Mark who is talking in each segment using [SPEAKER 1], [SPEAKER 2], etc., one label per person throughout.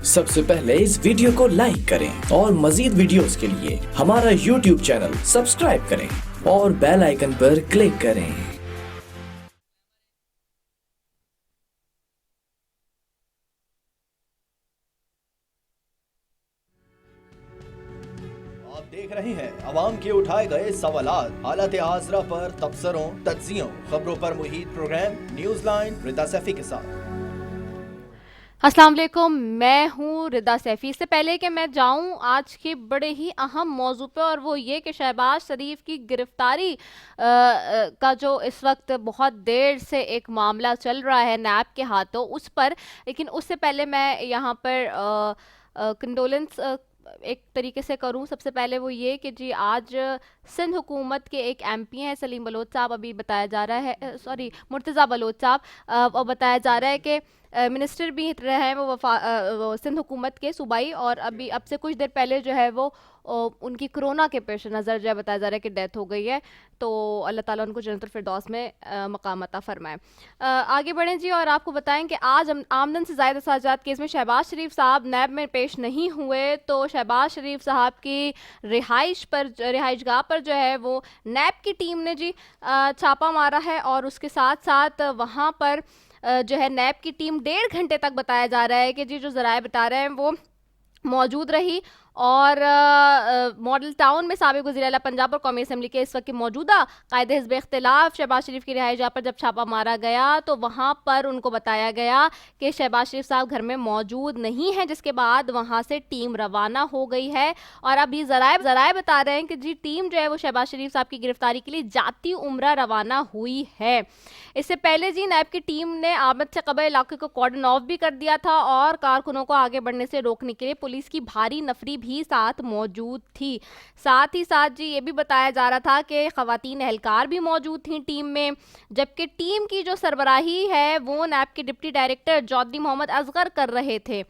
[SPEAKER 1] سب سے پہلے اس ویڈیو کو لائک کریں اور مزید ویڈیوز کے لیے ہمارا YouTube چینل سبسکرائب کریں اور بیل آئیکن پر کلک کریں۔
[SPEAKER 2] آپ دیکھ رہے ہیں عوام کے اٹھائے گئے سوالات، حالت حاضرہ پر تبصروں، تجزیوں، خبروں پر محیط پروگرام نیوز لائن ردا سیفی کے ساتھ۔
[SPEAKER 3] السلام علیکم، میں ہوں ردا سیفی۔ اس سے پہلے کہ میں جاؤں آج کے بڑے ہی اہم موضوع پہ، اور وہ یہ کہ شہباز شریف کی گرفتاری کا جو اس وقت بہت دیر سے ایک معاملہ چل رہا ہے نیب کے ہاتھوں، اس پر، لیکن اس سے پہلے میں یہاں پر کنڈولنس ایک طریقے سے کروں۔ سب سے پہلے وہ یہ کہ جی آج سندھ حکومت کے ایک ایم پی ہیں سلیم بلوچ صاحب، ابھی بتایا جا رہا ہے مرتضیٰ بلوچ صاحب، اور بتایا جا رہا ہے کہ منسٹر بھی رہے ہیں وہ سندھ حکومت کے صوبائی، اور اب سے کچھ دیر پہلے جو ہے وہ ان کی کرونا کے پیش نظر جو ہے بتایا جا رہا ہے کہ ڈیتھ ہو گئی ہے، تو اللہ تعالیٰ ان کو جنت الفردوس میں مقام عطا فرمائے۔ آگے بڑھیں جی، اور آپ کو بتائیں کہ آج آمدن سے زائد اخراجات کیس میں شہباز شریف صاحب نیب میں پیش نہیں ہوئے، تو شہباز شریف صاحب کی رہائش گاہ پر جو ہے وہ نیب کی ٹیم نے جی چھاپا مارا ہے، اور اس کے ساتھ ساتھ وہاں پر جو ہے نیب کی ٹیم 1.5 گھنٹے تک بتایا جا رہا ہے کہ جی جو ذرائع بتا رہے ہیں وہ موجود رہی، اور ماڈل ٹاؤن میں سابق وزیر اعلیٰ پنجاب اور قومی اسمبلی کے اس وقت کے موجودہ قائد حزب اختلاف شہباز شریف کی رہائش جہاں پر جب چھاپا مارا گیا تو وہاں پر ان کو بتایا گیا کہ شہباز شریف صاحب گھر میں موجود نہیں ہیں، جس کے بعد وہاں سے ٹیم روانہ ہو گئی ہے، اور اب یہ ذرائع بتا رہے ہیں کہ جی ٹیم جو ہے وہ شہباز شریف صاحب کی گرفتاری کے لیے جاتی عمرہ روانہ ہوئی ہے۔ اس سے پہلے جی نیب کی ٹیم نے آمد سے قبل علاقے کو کارڈن آف بھی کر دیا تھا، اور کارکنوں کو آگے بڑھنے سے روکنے کے لیے پولیس کی بھاری نفری بھی ساتھ موجود تھی۔ ساتھ ہی ساتھ جی یہ بھی بتایا جا رہا تھا کہ خواتین اہلکار بھی موجود تھیں ٹیم میں، جبکہ ٹیم کی جو سربراہی ہے وہ نیب کے ڈپٹی ڈائریکٹر چودھری محمد اصغر کر رہے تھے۔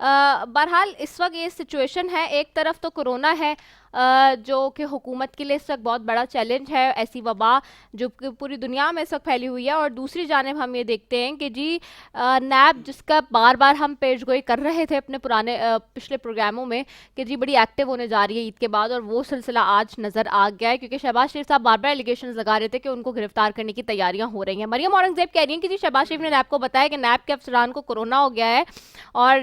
[SPEAKER 3] بہرحال اس وقت یہ سچویشن ہے، ایک طرف تو کورونا ہے جو کہ حکومت کے لیے اس وقت بہت بڑا چیلنج ہے، ایسی وبا جو کہ پوری دنیا میں اس وقت پھیلی ہوئی ہے، اور دوسری جانب ہم یہ دیکھتے ہیں کہ جی نیب جس کا بار بار ہم پیش گوئی کر رہے تھے اپنے پچھلے پروگراموں میں کہ جی بڑی ایکٹیو ہونے جا رہی ہے عید کے بعد، اور وہ سلسلہ آج نظر آ گیا ہے، کیونکہ شہباز شریف صاحب بار بار ایلیگیشنز لگا رہے تھے کہ ان کو گرفتار کرنے کی تیاریاں ہو رہی ہیں۔ مریم اورنگزیب کہہ رہی ہیں کہ جی شہباز شریف نے نیب کو بتایا کہ نیب کے افسران کو کورونا ہو گیا ہے، اور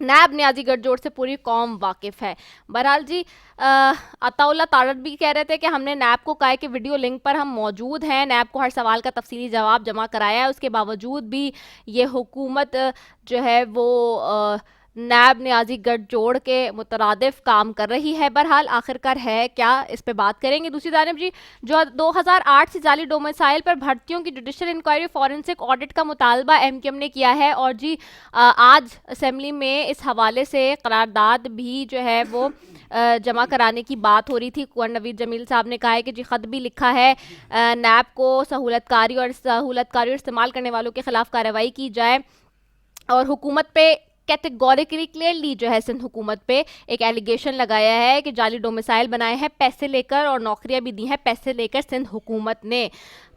[SPEAKER 3] نیب نیازی گٹھ جوڑ سے پوری قوم واقف ہے۔ بہرحال جی عطا اللہ تارڑ بھی کہہ رہے تھے کہ ہم نے نیب کو کہا ہے کہ ویڈیو لنک پر ہم موجود ہیں، نیب کو ہر سوال کا تفصیلی جواب جمع کرایا ہے، اس کے باوجود بھی یہ حکومت جو ہے وہ نیب نیازی گٹھ جوڑ کے مترادف کام کر رہی ہے۔ بہرحال آخرکار ہے کیا، اس پہ بات کریں گے۔ دوسری جانب جی جو 2008 سے جعلی ڈومیسائل پر بھرتیوں کی جوڈیشل انکوائری فورنسک آڈٹ کا مطالبہ ایم کیو ایم نے کیا ہے، اور جی آج اسمبلی میں اس حوالے سے قرارداد بھی جو ہے وہ جمع کرانے کی بات ہو رہی تھی۔ کنور نوید جمیل صاحب نے کہا ہے کہ جی خط بھی لکھا ہے نیب کو سہولت کاری اور استعمال کرنے والوں کے خلاف کارروائی کی جائے، اور حکومت پہ کیٹیگوریکلی کلیئرلی جو ہے سندھ حکومت پہ ایک ایلیگیشن لگایا ہے کہ جعلی ڈومیسائل بنائے ہیں پیسے لے کر، اور نوکریاں بھی دی ہیں پیسے لے کر سندھ حکومت نے۔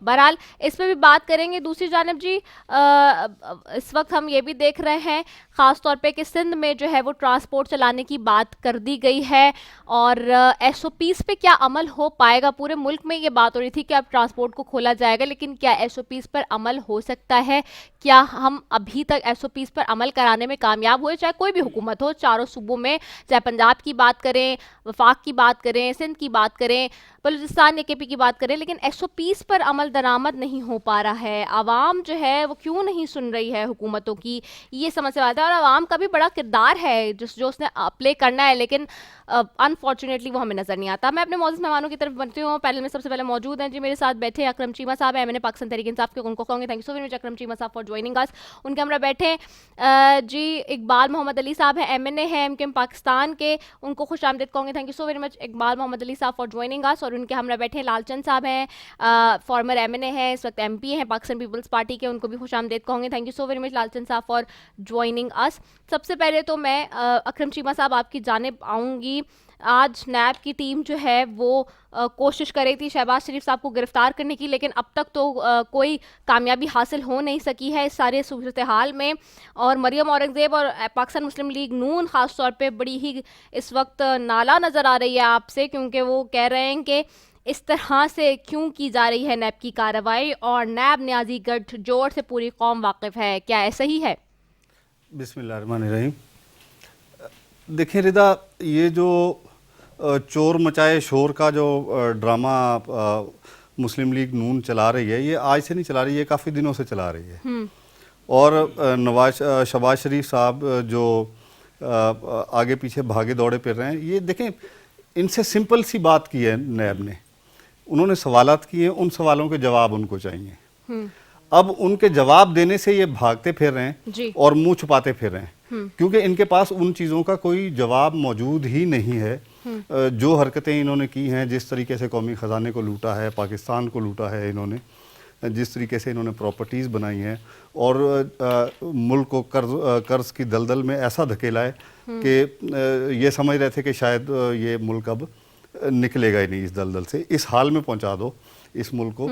[SPEAKER 3] بہرحال اس پہ بھی بات کریں گے۔ دوسری جانب جی اس وقت ہم یہ بھی دیکھ رہے ہیں خاص طور پہ کہ سندھ میں جو ہے وہ ٹرانسپورٹ چلانے کی بات کر دی گئی ہے، اور ایس او پیز پہ کیا عمل ہو پائے گا۔ پورے ملک میں یہ بات ہو رہی تھی کہ اب ٹرانسپورٹ کو کھولا جائے گا، لیکن کیا ایس او پیز پر عمل ہو سکتا ہے؟ کیا ہم ابھی تک ایس او پیز پر عمل کرانے میں کامیاب ہوئے، چاہے کوئی بھی حکومت ہو چاروں صوبوں میں، چاہے پنجاب کی بات کریں، وفاق کی بات کریں، سندھ کی بات کریں، بلوچستان کے پی کی بات کریں، لیکن ایس او پیز پر عمل درآمد نہیں ہو پا رہا ہے۔ عوام جو ہے وہ کیوں نہیں سن رہی ہے حکومتوں کی، یہ سمجھ سے بات ہے، اور عوام کا بھی بڑا کردار ہے جو اس نے پلے کرنا ہے، لیکن انفارچونیٹلی وہ ہمیں نظر نہیں آتا۔ میں اپنے معزز مہمانوں کی طرف بڑھتی ہوں۔ پینل میں سب سے پہلے موجود ہیں جی میرے ساتھ بیٹھے اکرم چیمہ صاحب ہیں، MNA پاکستان تحریک انصاف کے، ان کو کہوں گے thank you so very much Akram Cheema sahib for joining اس۔ ان کے ہمراہ بیٹھے جی اقبال محمد علی صاحب ہیں، MNA ہیں MKM پاکستان کے، ان کو خوش آمدید کہوں گے thank you so very much Iqbal Muhammad Ali sahib for joining اس۔ اور ان کے ہمراہ بیٹھے لال چند صاحب ہیں، فارمر MNA ہیں، اس وقت MP ہیں پاکستان پیپلز پارٹی کے، ان کو بھی خوش آمدید کہوں گے تھینک یو سو ویری مچ لال چند صاحب فار جوائننگ اس۔ سب سے پہلے تو میں اکرم چیمہ صاحب آپ کی جانب آؤں گی۔ آج نیب کی ٹیم جو ہے وہ کوشش کر رہی تھی شہباز شریف صاحب کو گرفتار کرنے کی، لیکن اب تک تو کوئی کامیابی حاصل ہو نہیں سکی ہے اس سارے صورتحال میں. اور مریم اورنگزیب اور پاکستان مسلم لیگ نون خاص طور پہ بڑی ہی اس وقت نالا نظر آ رہی ہے آپ سے، کیونکہ وہ کہہ رہے ہیں کہ اس طرح سے کیوں کی جا رہی ہے نیب کی کارروائی، اور نیب نیازی گٹھ جوڑ سے پوری قوم واقف ہے. کیا ایسا ہی ہے؟
[SPEAKER 4] بسم اللہ الرحمن الرحیم. دیکھیں رضا، یہ جو چور مچائے شور کا جو ڈرامہ مسلم لیگ نون چلا رہی ہے، یہ آج سے نہیں چلا رہی ہے، کافی دنوں سے چلا رہی ہے. اور شہباز شریف صاحب جو آگے پیچھے بھاگے دوڑے پھر رہے ہیں، یہ دیکھیں ان سے سمپل سی بات کی ہے نیب نے. انہوں نے سوالات کیے، ان سوالوں کے جواب ان کو چاہیے. اب ان کے جواب دینے سے یہ بھاگتے پھر رہے ہیں اور منہ چھپاتے پھر رہے ہیں، کیونکہ ان کے پاس ان چیزوں کا کوئی جواب موجود ہی نہیں ہے. جو حرکتیں انہوں نے کی ہیں، جس طریقے سے قومی خزانے کو لوٹا ہے، پاکستان کو لوٹا ہے انہوں نے، جس طریقے سے انہوں نے پراپرٹیز بنائی ہیں اور ملک کو قرض کی دلدل میں ایسا دھکیلا ہے کہ یہ سمجھ رہے تھے کہ شاید یہ ملک اب نکلے گا ہی نہیں اس دلدل سے. اس حال میں پہنچا دو اس ملک کو.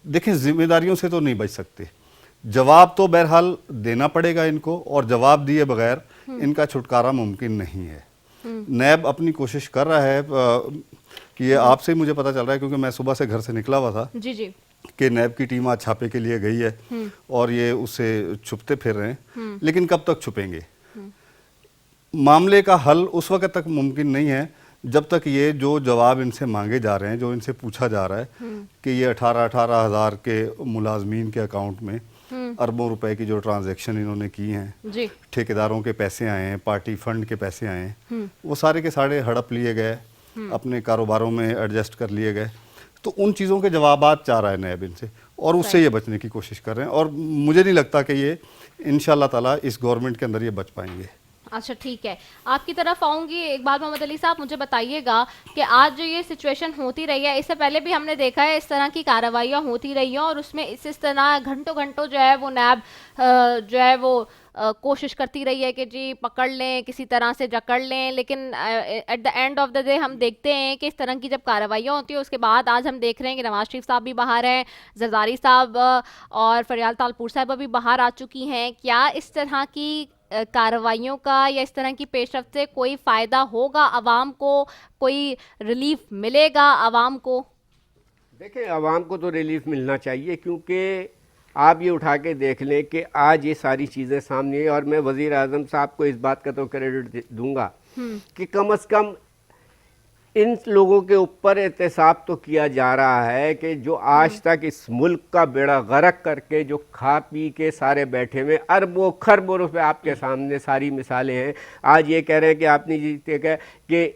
[SPEAKER 4] دیکھیں ذمہ داریوں سے تو نہیں بچ سکتے، جواب تو بہرحال دینا پڑے گا ان کو، اور جواب دیے بغیر ان کا چھٹکارا ممکن نہیں ہے. نیب اپنی کوشش کر رہا ہے کہ یہ آپ سے مجھے پتہ چل رہا ہے، کیونکہ میں صبح سے گھر سے نکلا ہوا تھا
[SPEAKER 3] جی
[SPEAKER 4] کہ نیب کی ٹیم آج چھاپے کے لیے گئی ہے اور یہ اس سے چھپتے پھر رہے ہیں. لیکن کب تک چھپیں گے؟ معاملے کا حل اس وقت تک ممکن نہیں ہے جب تک یہ جو جواب ان سے مانگے جا رہے ہیں، جو ان سے پوچھا جا رہا ہے کہ یہ 18 ہزار کے ملازمین کے اکاؤنٹ میں اربوں روپے کی جو ٹرانزیکشن انہوں نے کی ہیں، ٹھیکیداروں کے پیسے آئے ہیں، پارٹی فنڈ کے پیسے آئے ہیں، وہ سارے کے سارے ہڑپ لیے گئے، اپنے کاروباروں میں ایڈجسٹ کر لیے گئے. تو ان چیزوں کے جوابات چاہ رہا ہے نیب ان سے، اور اس سے یہ بچنے کی کوشش کر رہے ہیں. اور مجھے نہیں لگتا کہ یہ انشاءاللہ تعالیٰ اس گورنمنٹ کے اندر یہ بچ پائیں گے.
[SPEAKER 3] اچھا ٹھیک ہے، آپ کی طرف آؤں گی. ایک بات محمد علی صاحب مجھے بتائیے گا کہ آج جو یہ سچویشن ہوتی رہی ہے، اس سے پہلے بھی ہم نے دیکھا ہے اس طرح کی کارروائیاں ہوتی رہی ہیں، اور اس میں اس طرح گھنٹوں جو ہے وہ نیب جو ہے وہ کوشش کرتی رہی ہے کہ جی پکڑ لیں، کسی طرح سے جکڑ لیں. لیکن at the end of the day ہم دیکھتے ہیں کہ اس طرح کی جب کارروائیاں ہوتی ہیں، اس کے بعد آج ہم دیکھ رہے ہیں کہ نواز شریف صاحب بھی باہر ہیں، زرداری صاحب اور فریال تالپور صاحبہ بھی باہر آ چکی ہیں. کیا اس طرح کی کارروائیوں کا یا اس طرح کی پیش رفت سے کوئی فائدہ ہوگا عوام کو، کوئی ریلیف ملے گا عوام کو؟
[SPEAKER 5] دیکھیں عوام کو تو ریلیف ملنا چاہیے، کیونکہ آپ یہ اٹھا کے دیکھ لیں کہ آج یہ ساری چیزیں سامنے ہیں. اور میں وزیر اعظم صاحب کو اس بات کا تو کریڈٹ دوں گا کہ کم از کم ان لوگوں کے اوپر احتساب تو کیا جا رہا ہے کہ جو آج تک اس ملک کا بیڑا غرق کر کے جو کھا پی کے سارے بیٹھے ہوئے، اربوں خربوں روپے آپ کے سامنے ساری مثالیں ہیں. آج یہ کہہ رہے ہیں کہ آپ نے جیتے کہ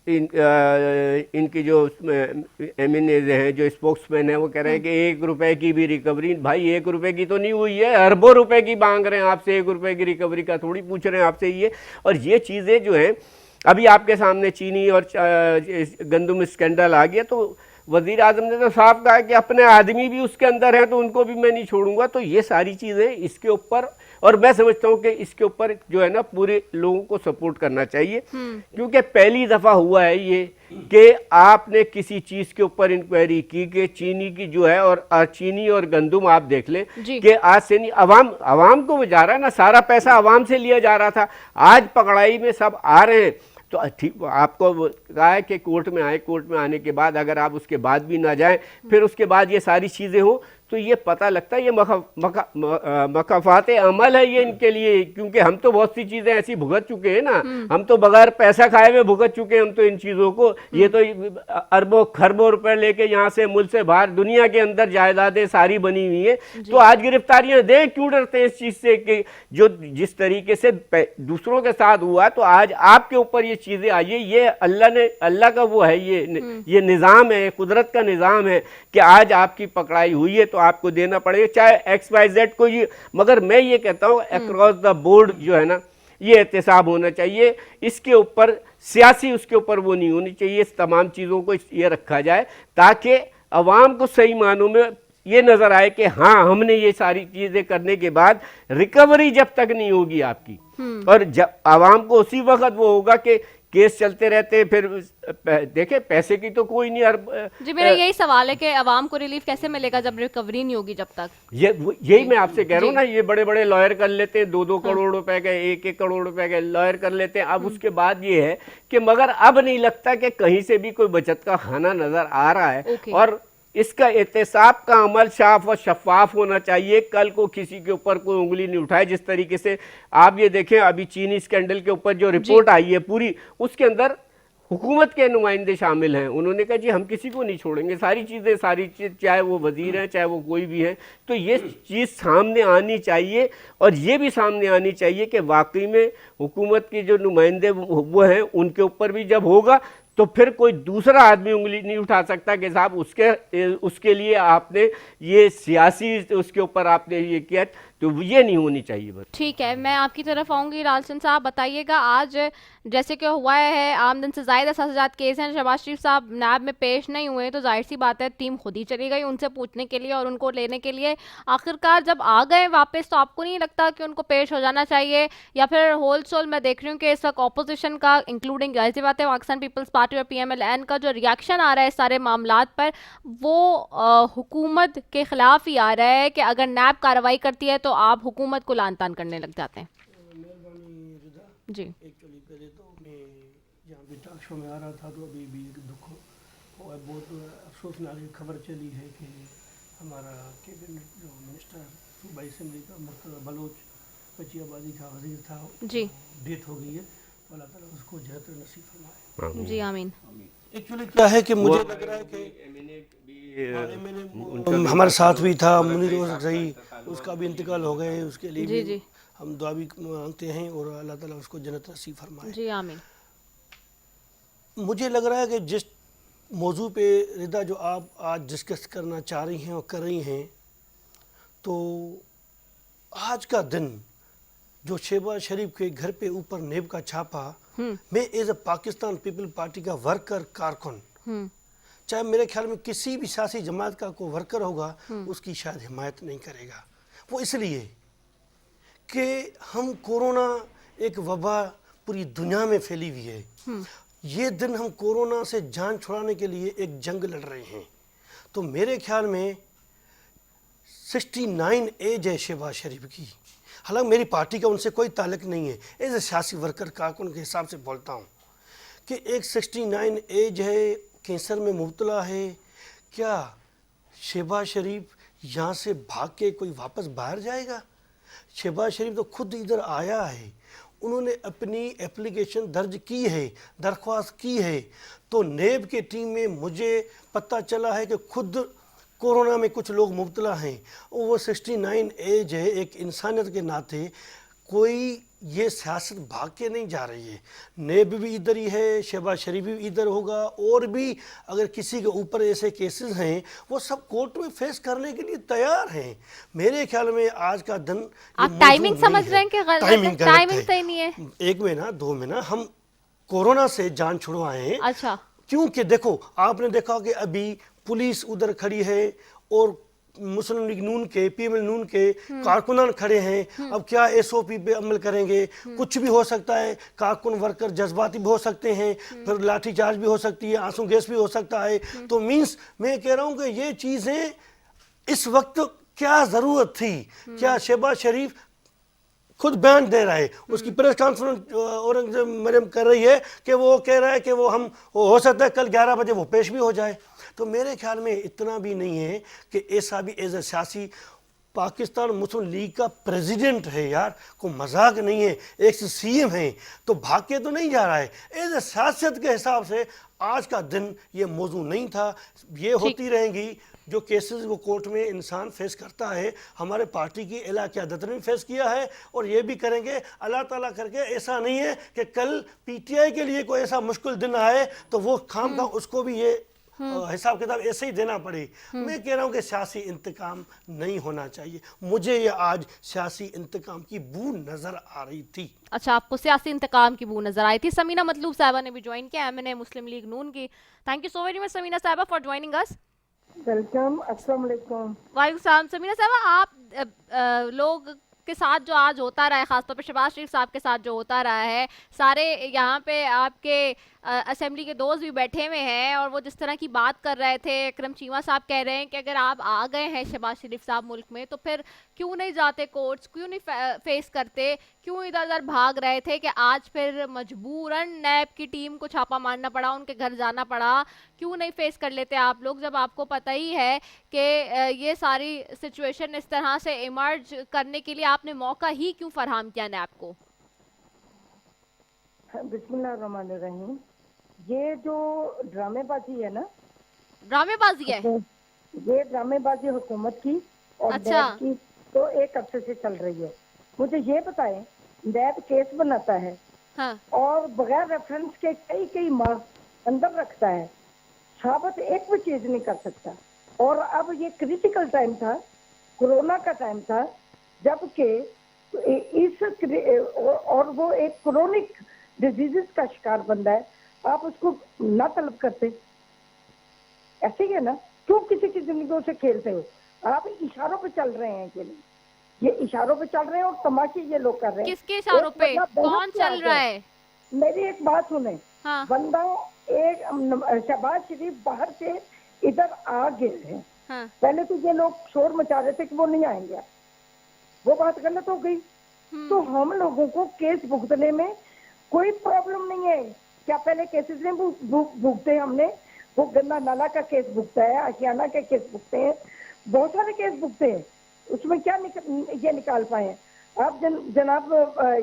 [SPEAKER 5] ان کی جو ایم این ایز ہیں، جو اسپوکس مین ہیں، وہ کہہ رہے ہیں کہ 1 روپے کی بھی ریکوری. بھائی 1 روپے کی تو نہیں ہوئی ہے، اربوں روپے کی مانگ رہے ہیں آپ سے. 1 روپے کی ریکوری کا تھوڑی پوچھ رہے ہیں آپ سے یہ. اور یہ چیزیں جو ہیں ابھی آپ کے سامنے چینی اور گندم اسکینڈل آ گیا، تو وزیر اعظم نے تو صاف کہا کہ اپنے آدمی بھی اس کے اندر ہیں تو ان کو بھی میں نہیں چھوڑوں گا. تو یہ ساری چیزیں اس کے اوپر، اور میں سمجھتا ہوں کہ اس کے اوپر جو ہے نا پورے لوگوں کو سپورٹ کرنا چاہیے، کیونکہ پہلی دفعہ ہوا ہے یہ کہ آپ نے کسی چیز کے اوپر انکوائری کی کہ چینی کی جو ہے، اور چینی اور گندم آپ دیکھ لیں کہ آج سے نہیں، عوام کو وہ جا رہا ہے نا، سارا پیسہ عوام سے لیا جا رہا تھا. آج پکڑائی میں سب آ رہے ہیں. تو ٹھیک آپ کو کہا ہے کہ کورٹ میں آئے، کورٹ میں آنے کے بعد اگر آپ اس کے بعد بھی نہ جائیں، پھر اس کے بعد یہ ساری چیزیں ہوں، تو یہ پتہ لگتا ہے یہ مکافات عمل ہے یہ ان کے لیے. کیونکہ ہم تو بہت سی چیزیں ایسی بھگت چکے ہیں نا، ہم تو بغیر پیسہ کھائے ہوئے بھگت چکے ہیں ہم تو ان چیزوں کو. یہ تو اربوں خربوں روپے لے کے یہاں سے ملک سے باہر دنیا کے اندر جائیدادیں ساری بنی ہوئی ہیں. تو آج گرفتاریاں دیں، کیوں ڈرتے ہیں اس چیز سے کہ جو جس طریقے سے دوسروں کے ساتھ ہوا، تو آج آپ کے اوپر یہ چیزیں آئی. یہ اللہ کا وہ ہے، یہ نظام ہے، قدرت کا نظام ہے کہ آج آپ کی پکڑائی ہوئی ہے تو آپ کو دینا پڑے گا، چاہے ایکس وائی زیڈ کو. مگر میں یہ کہتا ہوں اکراس دا بورڈ جو ہے نا یہ احتساب ہونا چاہیے. اس کے اوپر سیاسی اس کے اوپر وہ نہیں ہونی چاہیے. اس تمام چیزوں کو یہ رکھا جائے تاکہ عوام کو صحیح معنوں میں یہ نظر آئے کہ ہاں ہم نے یہ ساری چیزیں کرنے کے بعد ریکوری جب تک نہیں ہوگی آپ کی، اور عوام کو اسی وقت وہ ہوگا کہ केस चलते रहते हैं, फिर देखें पैसे की तो कोई नहीं,
[SPEAKER 3] जी मेरा यही सवाल है कि अवाम को रिलीफ कैसे मिलेगा जब रिकवरी नहीं होगी जब तक?
[SPEAKER 5] यही मैं आपसे कह रहा हूँ ना, ये बड़े बड़े लॉयर कर लेते हैं, 2-2 करोड़ रुपए का, 1-1 करोड़ रुपए का लॉयर कर लेते हैं। अब उसके बाद ये है कि मगर अब नहीं लगता कि कहीं से भी कोई बचत का खाना नजर आ रहा है, और इसका एहतसाब का अमल साफ और शफाफ होना चाहिए। कल को किसी के ऊपर कोई उंगली नहीं उठाए। जिस तरीके से आप ये देखें, अभी चीनी स्कैंडल के ऊपर जो रिपोर्ट आई है पूरी, उसके अंदर हुकूमत के नुमाइंदे शामिल हैं। उन्होंने कहा जी हम किसी को नहीं छोड़ेंगे, सारी चीज़ चाहे वो वजीर हैं चाहे वो कोई भी है, तो ये चीज़ सामने आनी चाहिए। और ये भी सामने आनी चाहिए कि वाकई में हुकूमत के जो नुमाइंदे वो हैं, उनके ऊपर भी जब होगा तो फिर कोई दूसरा आदमी उंगली नहीं उठा सकता कि साहब उसके लिए आपने ये सियासी उसके ऊपर आपने ये किया, तो ये नहीं होनी चाहिए। बस
[SPEAKER 3] ठीक है, मैं आपकी तरफ आऊँगी। लालचंद साहब बताइएगा, आज जैसे कि हुआ है आमदन से ज़ायद असासाजात केस हैं, शहबाज शरीफ साहब नैब में पेश नहीं हुए, तो जाहिर सी बात है टीम खुद ही चली गई उनसे पूछने के लिए और उनको लेने के लिए। आखिरकार जब आ गए वापस, तो आपको नहीं लगता कि उनको पेश हो जाना चाहिए? या फिर होल सोल मैं देख रही हूँ कि इस वक्त अपोजिशन का, इंक्लूडिंग जाहिर सी बात है पाकिस्तान पीपल्स पार्टी और PMLN का जो रिएक्शन आ रहा है सारे मामलात पर, वो हुकूमत के खिलाफ ही आ रहा है कि अगर नैब कार्रवाई करती है तो आप हुकूमत को लान तान करने लग जाते हैं। जी
[SPEAKER 6] एक्चुअली पहले तो मैं यहाँ पे टॉक शो में आ रहा था, तो अभी भी दुख और बहुत अफसोसनाक खबर चली है कि हमारा कैबिनेट जो मिनिस्टर सूबाई असेंबली का मुर्तज़ा बलोच बचियाबादी का वजीर था
[SPEAKER 3] जी,
[SPEAKER 6] डेथ हो गई है, तो अल्लाह ताला उसको जहत नसीब फरमाए।
[SPEAKER 3] जी आमीन।
[SPEAKER 6] एक्चुअली क्या है कि मुझे लग रहा है कि हमारे साथ भी था मुनीर रही, उसका भी इंतकाल हो गए, उसके लिए
[SPEAKER 3] जी
[SPEAKER 6] भी
[SPEAKER 3] जी
[SPEAKER 6] हम दुआ भी मांगते हैं और अल्लाह ताला उसको जन्नत नसीब फरमाए।
[SPEAKER 3] जी आमीन।
[SPEAKER 6] मुझे लग रहा है कि जिस मौजू पे रिदा जो आप आज डिस्कस करना चाह रही हैं और कर रही हैं, तो आज का दिन जो शहबाज शरीफ के घर पे ऊपर नेब का छापा, मैं एज अ पाकिस्तान पीपल पार्टी का वर्कर कारकुन, चाहे मेरे ख्याल में किसी भी सियासी जमात का कोई वर्कर होगा उसकी शायद हिमायत नहीं करेगा। वो इसलिए कि हम कोरोना एक वबा पूरी दुनिया में फैली हुई है, ये दिन हम कोरोना से जान छुड़ाने के लिए एक जंग लड़ रहे हैं। तो मेरे ख्याल में 69 एज है शहबाज शरीफ की, हालांकि मेरी पार्टी का उनसे कोई ताल्लुक नहीं है, एज ए सियासी वर्कर कारकुन के हिसाब से बोलता हूँ कि एक 69 एज है, कैंसर में मुब्तला है। क्या शहबाज शरीफ यहाँ से भाग के कोई वापस बाहर जाएगा? शहबाज शरीफ तो खुद इधर आया है, उन्होंने अपनी एप्लीकेशन दर्ज की है, दरख्वास्त की है, तो नेब के टीम में मुझे पता चला है कि खुद कोरोना में कुछ लोग मुब्तला हैं और वो 69 एज है। एक इंसानियत के नाते कोई ये सियासत भाग के नहीं जा रही है, नेब भी इधर ही है, शहबाज शरीफ भी इधर होगा, और भी अगर किसी के ऊपर ऐसे केसेस हैं वो सब कोर्ट में फेस करने के लिए तैयार हैं। मेरे ख्याल में आज का दिन
[SPEAKER 3] आप टाइमिंग समझ रहे हैं कि गलत है? टाइमिंग सही नहीं है।
[SPEAKER 6] 1 महीना 2 महीना हम कोरोना से जान छुड़वाए हैं।
[SPEAKER 3] अच्छा,
[SPEAKER 6] क्योंकि देखो आपने देखा कि अभी पुलिस उधर खड़ी है और मुस्लिम लीग नून के PML नून के कारकुनान खड़े हैं। अब क्या SOP पे अमल करेंगे? कुछ भी हो सकता है, कारकुन वर्कर जज्बाती भी हो सकते हैं, फिर लाठी चार्ज भी हो सकती है, आंसू गैस भी हो सकता है। तो मीन्स मैं कह रहा हूँ कि ये चीज़ें इस वक्त क्या ज़रूरत थी? क्या शहबाज शरीफ खुद बयान दे रहा है, उसकी प्रेस कॉन्फ्रेंस औरंगजेब मरियम कर रही है कि वो कह रहा है कि वो हम हो सकता है कल 11 बजे वो पेश भी हो जाए। तो मेरे ख्याल में इतना भी नहीं है कि ऐसा भी एज ए सियासी पाकिस्तान मुस्लिम लीग का प्रेसिडेंट है यार, को मजाक नहीं है, एक CM है, तो भाग के तो नहीं जा रहा है। एज ए सियासत के हिसाब से आज का दिन ये मौजू नहीं था। ये होती रहेंगी जो केसेस वो कोर्ट में इंसान फेस करता है, हमारे पार्टी की एला क़यादत ने फेस किया है और ये भी करेंगे अल्लाह ताला करके। ऐसा नहीं है कि कल PTI के लिए कोई ऐसा मुश्किल दिन आए तो वो खाम का उसको भी ये हिसाब किताब ऐसे ही देना पड़े। मैं कह रहा हूँ कि सियासी इंतकाम नहीं होना चाहिए। मुझे ये आज सियासी इंतकाम की बू नज़र आ रही थी।
[SPEAKER 3] अच्छा, आपको सियासी इंतकाम की बू नजर आई थी। समीना मतलूब साहिबा ने भी ज्वाइन किया, MNA मुस्लिम लीग नून की। Thank you so very much Samina sahiba for joining us.
[SPEAKER 7] Welcome, अस्सलाम वालेकुम।
[SPEAKER 3] वालेकुम सलाम। समीना साहिबा, आप लोग के साथ जो आज होता रहा है, खासतौर पे शहबाज शरीफ साहब के साथ जो होता रहा है, सारे यहाँ पे आपके असेंबली के दोस्त भी बैठे हुए हैं और वो जिस तरह की बात कर रहे थे, अकरम चीमा साहब कह रहे हैं कि अगर आप आ गए हैं शहबाज शरीफ साहब मुल्क में तो फिर क्यों नहीं जाते कोर्ट्स, क्यों नहीं फेस करते, क्यों इधर उधर भाग रहे थे कि आज फिर मजबूरन नैब की टीम को छापा मारना पड़ा, उनके घर जाना पड़ा, क्यों नहीं फेस कर लेते आप लोग, जब आपको पता ही है कि ये सारी सिचुएशन इस तरह से इमर्ज करने के लिए आपने मौका ही क्यों फराहम किया नैब को?
[SPEAKER 7] बिस्मिल्लाहिर्रहमानिर्रहीम। ये जो ड्रामेबाजी है ना,
[SPEAKER 3] ड्रामेबाजी है,
[SPEAKER 7] ये ड्रामेबाजी हुकूमत की और
[SPEAKER 3] अच्छा।
[SPEAKER 7] नैब की तो एक अरसे से चल रही है। मुझे ये बताएं, नैब केस बनाता है
[SPEAKER 3] हाँ
[SPEAKER 7] और बगैर रेफरेंस के कई कई माह अंदर रखता है, साबित एक भी चीज नहीं कर सकता। और अब ये क्रिटिकल टाइम था, कोरोना का टाइम था, जबकि इस और वो एक क्रोनिक डिजीजेस का शिकार बंदा है, आप उसको ना तलब करते? ऐसे ही है ना, क्यों किसी की जिंदगी से खेलते हो? आप इशारों पे चल रहे हैं कि नहीं? ये इशारों पे चल रहे हैं और तमाशे ये लोग कर रहे हैं।
[SPEAKER 3] किसके इशारों
[SPEAKER 7] एक
[SPEAKER 3] पे,
[SPEAKER 7] बंदा बहुत
[SPEAKER 3] कौन चल
[SPEAKER 7] प्यार
[SPEAKER 3] रहा है?
[SPEAKER 7] मेरी एक बात सुने,
[SPEAKER 3] हाँ
[SPEAKER 7] बंदा एक शहबाज शरीफ बाहर से इधर आ गए हैं।
[SPEAKER 3] हाँ
[SPEAKER 7] पहले तो ये लोग शोर मचा रहे थे कि वो नहीं आएंगे, वो बात गलत हो गई। तो हम लोगों को केस भुगतने में कोई प्रॉब्लम नहीं है। क्या पहले केसेस में भुगते हमने? वो गंदा नाला का केस भुगता है, आशियाना के केस भुगते हैं, बहुत सारे केस भुगते हैं, उसमें क्या ये निकाल पाए? आप जनाब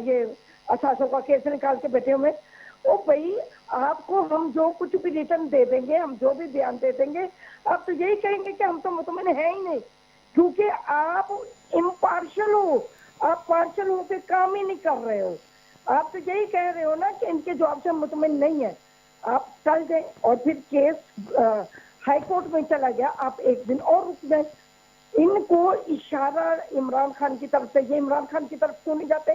[SPEAKER 7] ये असासों का केस निकाल के बैठे हुए। ओ भाई, आपको हम जो कुछ भी रिटर्न दे देंगे, हम जो भी बयान दे देंगे, आप तो यही कहेंगे कि हम तो मुतमईन है ही नहीं, क्योंकि आप इम्पार्शल हो, आप पार्शल होकर काम ही नहीं कर रहे हो। आप तो यही कह रहे हो ना कि इनके जवाब से हम मुतमईन नहीं है, आप चल गए और फिर केस हाई कोर्ट में चला गया, आप एक दिन और रुक गए। इनको इशारा इमरान खान की तरफ से, ये इमरान खान की तरफ क्यों नहीं जाते?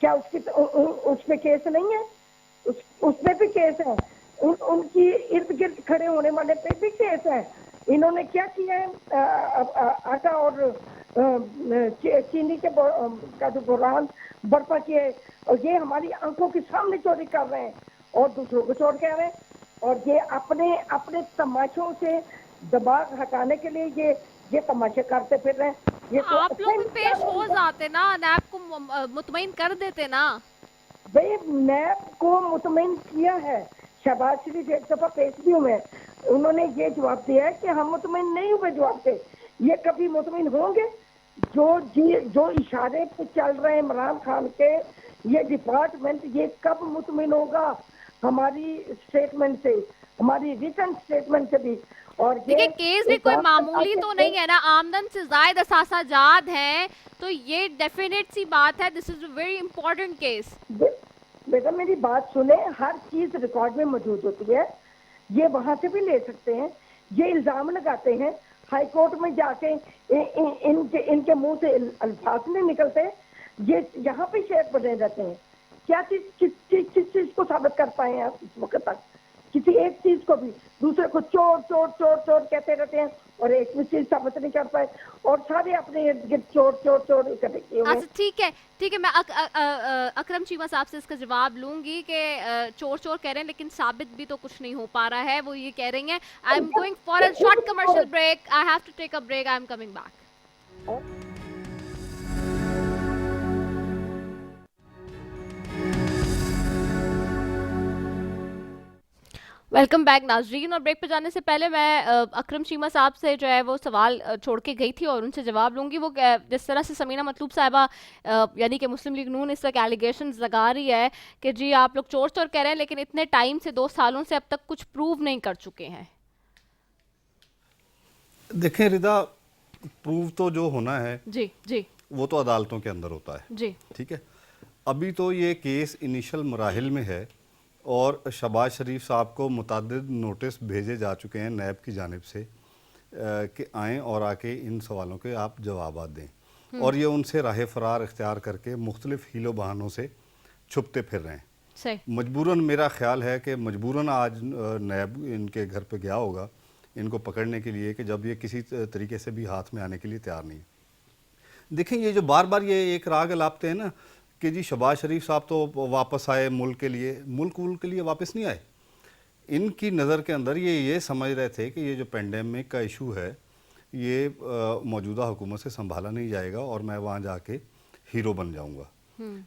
[SPEAKER 7] क्या उस पे केस नहीं है? उस पे भी केस है, उनकी इर्द गिर्द खड़े होने वाले पे भी केस है। इन्होंने क्या किया है? आटा और चीनी के का जो बुरहान बर्पा किए, और ये हमारी आंखों के सामने चोरी कर रहे हैं और दूसरों को चोर कह रहे हैं। और ये अपने अपने तमाशों से दिमाग हटाने के लिए ये तमाशे करते फिर रहे हैं। ये तो
[SPEAKER 3] आप लोग भी पेश हो जाते ना, नैब को मुतमईन कर देते ना।
[SPEAKER 7] भाई, नैब को मुतमईन किया है, शहबाज शरीफ एक दफा पेश भी हुए, उन्होंने ये जवाब दिया है कि हम मुतमईन नहीं हुए जवाब से। ये कभी मुतमईन होंगे? जो इशारे पे चल रहे हैं इमरान खान के, ये डिपार्टमेंट, ये कब मुतमईन होगा? हमारी स्टेटमेंट से, हमारी रिटर्न स्टेटमेंट से भी। और
[SPEAKER 3] देखिए, केस भी कोई मामूली तो नहीं है ना, आमदन से जायद असासा जाद हैं, तो ये डेफिनेट सी बात है, this is a very important case.
[SPEAKER 7] बेटा मेरी बात सुने, हर चीज रिकॉर्ड में मौजूद होती है, ये वहां से भी ले सकते हैं। ये इल्जाम लगाते हैं, हाई कोर्ट में जाके इनके मुंह से अल्फाज नहीं निकलते, ये यहाँ पे शेयर बने रहते हैं। क्या किस चीज को साबित कर पाए हैं इस वक्त तक? किसी एक चीज को भी, दूसरे को चोर चोर चोर चोर कहते रहते हैं और एक भी चीज साबित नहीं कर पाए, और सारे अपने इर्द गिर्द चोर चोर चोर इकट्ठे किए हुए।
[SPEAKER 3] अच्छा ठीक है, मैं अकरम चीमा साहब से इसका जवाब लूंगी कि चोर चोर कह रहे हैं लेकिन साबित भी तो कुछ नहीं हो पा रहा है। वो ये कह रही हैं, I am going for a short commercial break, I have to take a break, I am coming back. Welcome back नाजरीन। और ब्रेक पे जाने से पहले मैं अकरम चीमा साहब से जो है वो सवाल छोड़ के गई थी और उनसे जवाब लूँगी। वो जिस तरह से समीना मतलूब साहिबा यानी कि मुस्लिम लीग नून इस तक एलिगेशंस लगा रही है कि जी आप लोग चोर चोर कह रहे हैं, लेकिन इतने टाइम से 2 सालों से अब तक कुछ प्रूव नहीं कर चुके हैं।
[SPEAKER 4] देखें रिदा, प्रूव तो जो होना है
[SPEAKER 3] जी जी
[SPEAKER 4] वो तो अदालतों के अंदर होता है
[SPEAKER 3] जी,
[SPEAKER 4] ठीक है। अभी तो ये केस इनिशियल मराहिल में है और शहबाज शरीफ साहब को मुतअद्दिद नोटिस भेजे जा चुके हैं नैब की जानिब से कि आएँ और आके इन सवालों के आप जवाब दें, और ये उनसे राह फरार इख्तियार करके मुख्तलिफ हीलो बहानों से छुपते फिर रहे हैं।
[SPEAKER 3] सही।
[SPEAKER 4] मजबूरन मेरा ख्याल है कि मजबूरन आज नैब इनके घर पे गया होगा इनको पकड़ने के लिए, कि जब ये किसी तरीके से भी हाथ में आने के लिए तैयार नहीं है। देखें ये जो बार बार ये एक राग अलापते हैं ना कि जी शहबाज शरीफ साहब तो वापस आए मुल्क के लिए वापस नहीं आए। इनकी नज़र के अंदर ये समझ रहे थे कि ये जो पेंडेमिक का इशू है ये मौजूदा हुकूमत से संभाला नहीं जाएगा और मैं वहाँ जाके हीरो बन जाऊँगा,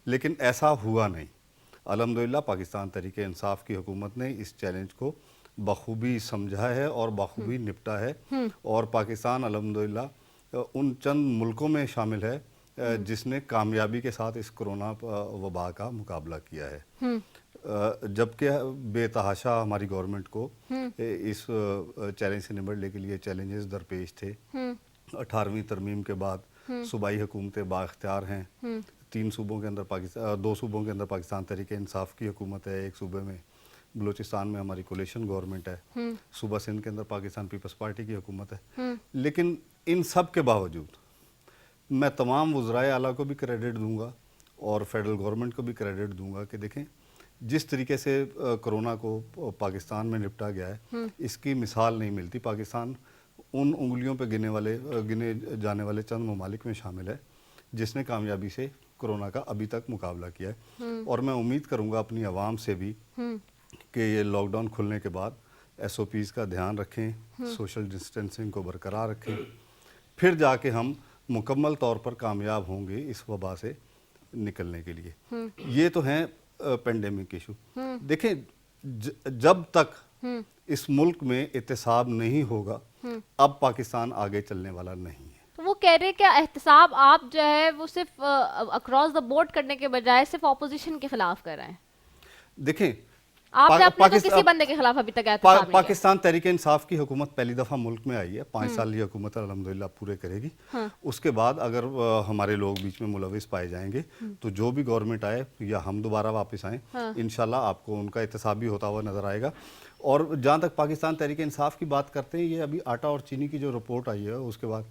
[SPEAKER 4] लेकिन ऐसा हुआ नहीं। अल्हम्दुलिल्लाह पाकिस्तान तहरीक इंसाफ की हुकूमत ने इस चैलेंज को बखूबी समझा है और बखूबी निपटा है और पाकिस्तान अल्हम्दुलिल्लाह उन चंद मुल्कों में शामिल है जिसने कामयाबी के साथ इस कोरोना वबा का मुकाबला किया है। जबकि बेतहाशा हमारी गवर्नमेंट को इस चैलेंज से निपटने के लिए चैलेंजेस दरपेश थे। 18वीं तरमीम के बाद सूबाई हुकूमतें बाख्तियार हैं। 2 सूबों के अंदर पाकिस्तान तहरीक इंसाफ की हुकूमत है, एक सूबे में बलूचिस्तान में हमारी कोलिशन गवर्नमेंट है, सूबा सिंध के अंदर पाकिस्तान पीपल्स पार्टी की हुकूमत है। लेकिन इन सब के बावजूद मैं तमाम वज़राए आला को भी क्रेडिट दूंगा और फेडरल गवर्नमेंट को भी क्रेडिट दूंगा कि देखें जिस तरीके से कोरोना को पाकिस्तान में निपटा गया है इसकी मिसाल नहीं मिलती। पाकिस्तान उन उंगलियों पे गिने जाने वाले चंद ममालिक में शामिल है जिसने कामयाबी से कोरोना का अभी तक मुकाबला किया है। और मैं उम्मीद करूंगा अपनी आवाम से भी कि ये लॉकडाउन खुलने के बाद SOPs का ध्यान रखें, सोशल डिस्टेंसिंग को बरकरार रखें, फिर जाके हम मुकम्मल तौर पर कामयाब होंगे इस वबा से निकलने के लिए। ये तो हैं पेंडेमिक इशू। देखें जब तक इस मुल्क में एहतसाब नहीं होगा अब पाकिस्तान आगे चलने वाला नहीं है।
[SPEAKER 3] तो वो कह रहे हैं क्या एहतसाब आप जो है वो सिर्फ अक्रॉस द बोर्ड करने के बजाय सिर्फ ऑपोजिशन के खिलाफ कर रहे हैं?
[SPEAKER 4] देखें
[SPEAKER 3] आपने अपने तो किसी बंदे के खिलाफ अभी तक एहतसाब नहीं
[SPEAKER 4] पाकिस्तान तहरीक इंसाफ की हुकूमत पहली दफ़ा मुल्क में आई है। 5 साल ये हुकूमत अल्हम्दुलिल्लाह पूरे करेगी। उसके बाद अगर हमारे लोग बीच में मुलविस पाए जाएंगे तो जो भी गवर्नमेंट आए या हम दोबारा वापस आए इंशाल्लाह आपको उनका एहतसाब भी होता हुआ नज़र आएगा। और जहाँ तक पाकिस्तान तहरीक इंसाफ की बात करते हैं, ये अभी आटा और चीनी की जो रिपोर्ट आई है उसके बाद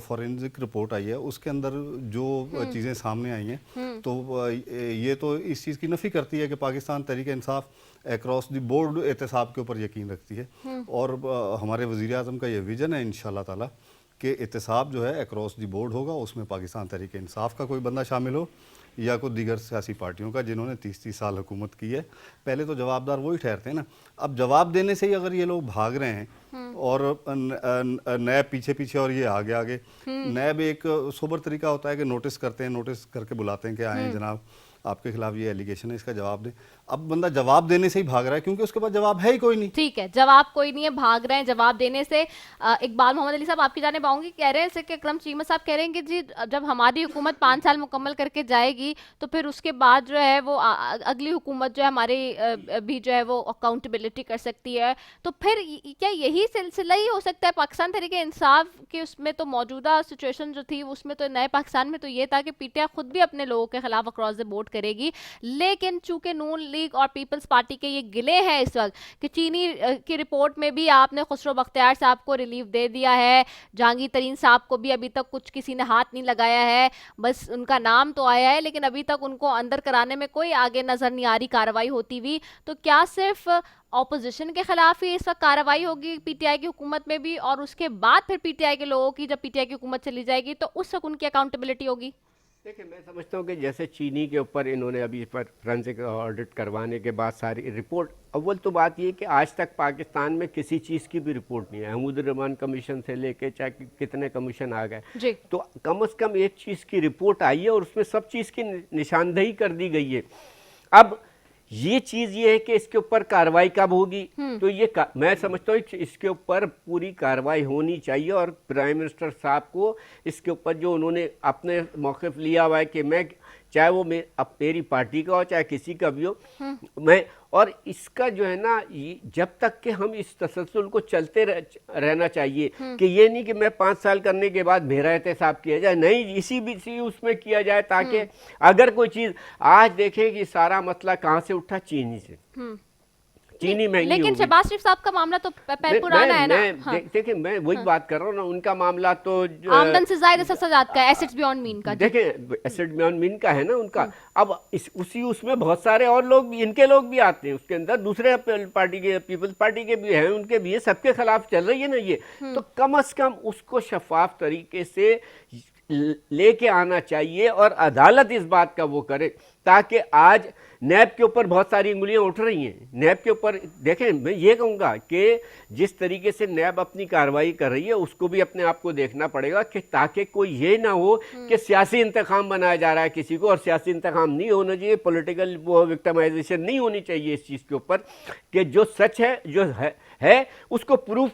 [SPEAKER 4] फॉरेंसिक रिपोर्ट आई है उसके अंदर जो चीज़ें सामने आई हैं तो ये तो इस चीज़ की नफ़ी करती है कि Pakistan Tehreek Insaf across the board एहतसाब के ऊपर यकीन रखती है। और हमारे वज़ीर आज़म का ये विज़न है इंशाल्लाह ताला कि एहतसाब जो है अक्रॉस द बोर्ड होगा, उसमें पाकिस्तान तहरीक इंसाफ का कोई बंदा शामिल हो या कोई दीगर सियासी पार्टियों का जिन्होंने 30-30 साल हुकूमत की है। पहले तो जवाबदार वही ठहरते हैं ना। अब जवाब देने से ही अगर ये लोग भाग रहे हैं और नैब पीछे और ये आगे नैब एक सोबर तरीका होता है कि नोटिस करते हैं, नोटिस करके बुलाते हैं कि आए जनाब आपके खिलाफ ये एलिगेशन है, इसका जवाब दें। अब बंदा जवाब देने से ही भाग रहा है क्योंकि उसके पास जवाब है ही कोई नहीं।
[SPEAKER 3] ठीक है, जवाब कोई नहीं है, भाग रहे हैं जवाब देने से। इकबाल मोहम्मद अली साहब आपकी जानिब आऊंगी। कह रहे हैं कि अकरम चीमा साहब कह रहे हैं कि जी जब हमारी हुकूमत 5 साल मुकम्मल करके जाएगी तो फिर उसके बाद जो है वो अगली हुकूमत जो है हमारी भी जो है वो अकाउंटेबिलिटी कर सकती है। तो फिर क्या यही सिलसिला ही हो सकता है पाकिस्तान तहरीक इंसाफ के? उसमें तो मौजूदा सिचुएशन जो थी उसमें तो नए पाकिस्तान में तो ये था कि PTI खुद भी अपने लोगों के खिलाफ अक्रॉस द बोर्ड करेगी, लेकिन चूंकि नून लीग और पीपल्स पार्टी के ये गिले हैं इस वक्त कि चीनी की रिपोर्ट में भी आपने खुसरो बख्तियार साहब को रिलीफ दे दिया है, जहांगीर तरीन साहब को भी अभी तक कुछ किसी ने हाथ नहीं लगाया है, बस उनका नाम तो आया है लेकिन अभी तक उनको अंदर कराने में कोई आगे नजर नहीं आ रही कार्रवाई होती हुई। तो क्या सिर्फ ऑपोजिशन के खिलाफ ही इस वक्त कार्रवाई होगी PTI की हुकूमत में भी, और उसके बाद फिर PTI के लोगों की, जब PTI की हुकूमत चली जाएगी तो उस वक्त उनकी अकाउंटेबिलिटी होगी?
[SPEAKER 5] देखिए मैं समझता हूँ कि जैसे चीनी के ऊपर इन्होंने अभी पर फोरेंसिक ऑडिट करवाने के बाद सारी रिपोर्ट, अव्वल तो बात ये कि आज तक पाकिस्तान में किसी चीज़ की भी रिपोर्ट नहीं है। महमूद-उर-रहमान कमीशन से लेके चाहे कितने कमीशन आ गए, तो कम से कम एक चीज़ की रिपोर्ट आई है और उसमें सब चीज़ की निशानदेही कर दी गई है। अब ये चीज़ ये है कि इसके ऊपर कार्रवाई कब होगी, तो ये मैं समझता हूँ इसके ऊपर पूरी कार्रवाई होनी चाहिए और प्राइम मिनिस्टर साहब को इसके ऊपर जो उन्होंने अपने मौक़िफ़ लिया हुआ है कि मैं चाहे वो मेरी पार्टी का हो चाहे किसी का भी हो, मैं और इसका जो है ना जब तक कि हम इस तसलसल को चलते रहना चाहिए कि ये नहीं कि मैं 5 साल करने के बाद भेरा एहतसाब किया जाए, नहीं इसी उसमें किया जाए ताकि अगर कोई चीज़ आज देखें कि सारा मसला कहाँ से उठा, चीनी से। चीनी महंगी,
[SPEAKER 3] लेकिन शहबाज शरीफ साहब का मामला तो पुराना है ना।
[SPEAKER 5] देखिए मैं वही बात कर रहा हूँ ना, उनका मामला तो
[SPEAKER 3] आमदन से ज़ायद सजात का, एसेट्स बियॉन्ड मीन का।
[SPEAKER 5] देखिए एसेट बियॉन्ड मीन का है ना उनका। अब उसमें बहुत सारे और लोग भी, इनके लोग भी आते हैं उसके अंदर, दूसरे पार्टी के, पीपल्स पार्टी के भी हैं, उनके भी है, सबके खिलाफ चल रही है ना ये। तो कम से कम उसको शफाफ तरीके से लेके आना चाहिए और अदालत इस बात का वो करे, ताकि आज नैब के ऊपर बहुत सारी उंगलियां उठ रही हैं। नैब के ऊपर देखें, मैं ये कहूँगा कि जिस तरीके से नैब अपनी कार्रवाई कर रही है उसको भी अपने आप को देखना पड़ेगा, कि ताकि कोई ये ना हो कि सियासी इंतकाम बनाया जा रहा है किसी को, और सियासी इंतकाम नहीं होना चाहिए, पॉलिटिकल वो विक्टिमाइजेशन नहीं होनी चाहिए इस चीज़ के ऊपर, कि जो सच है जो है उसको प्रूफ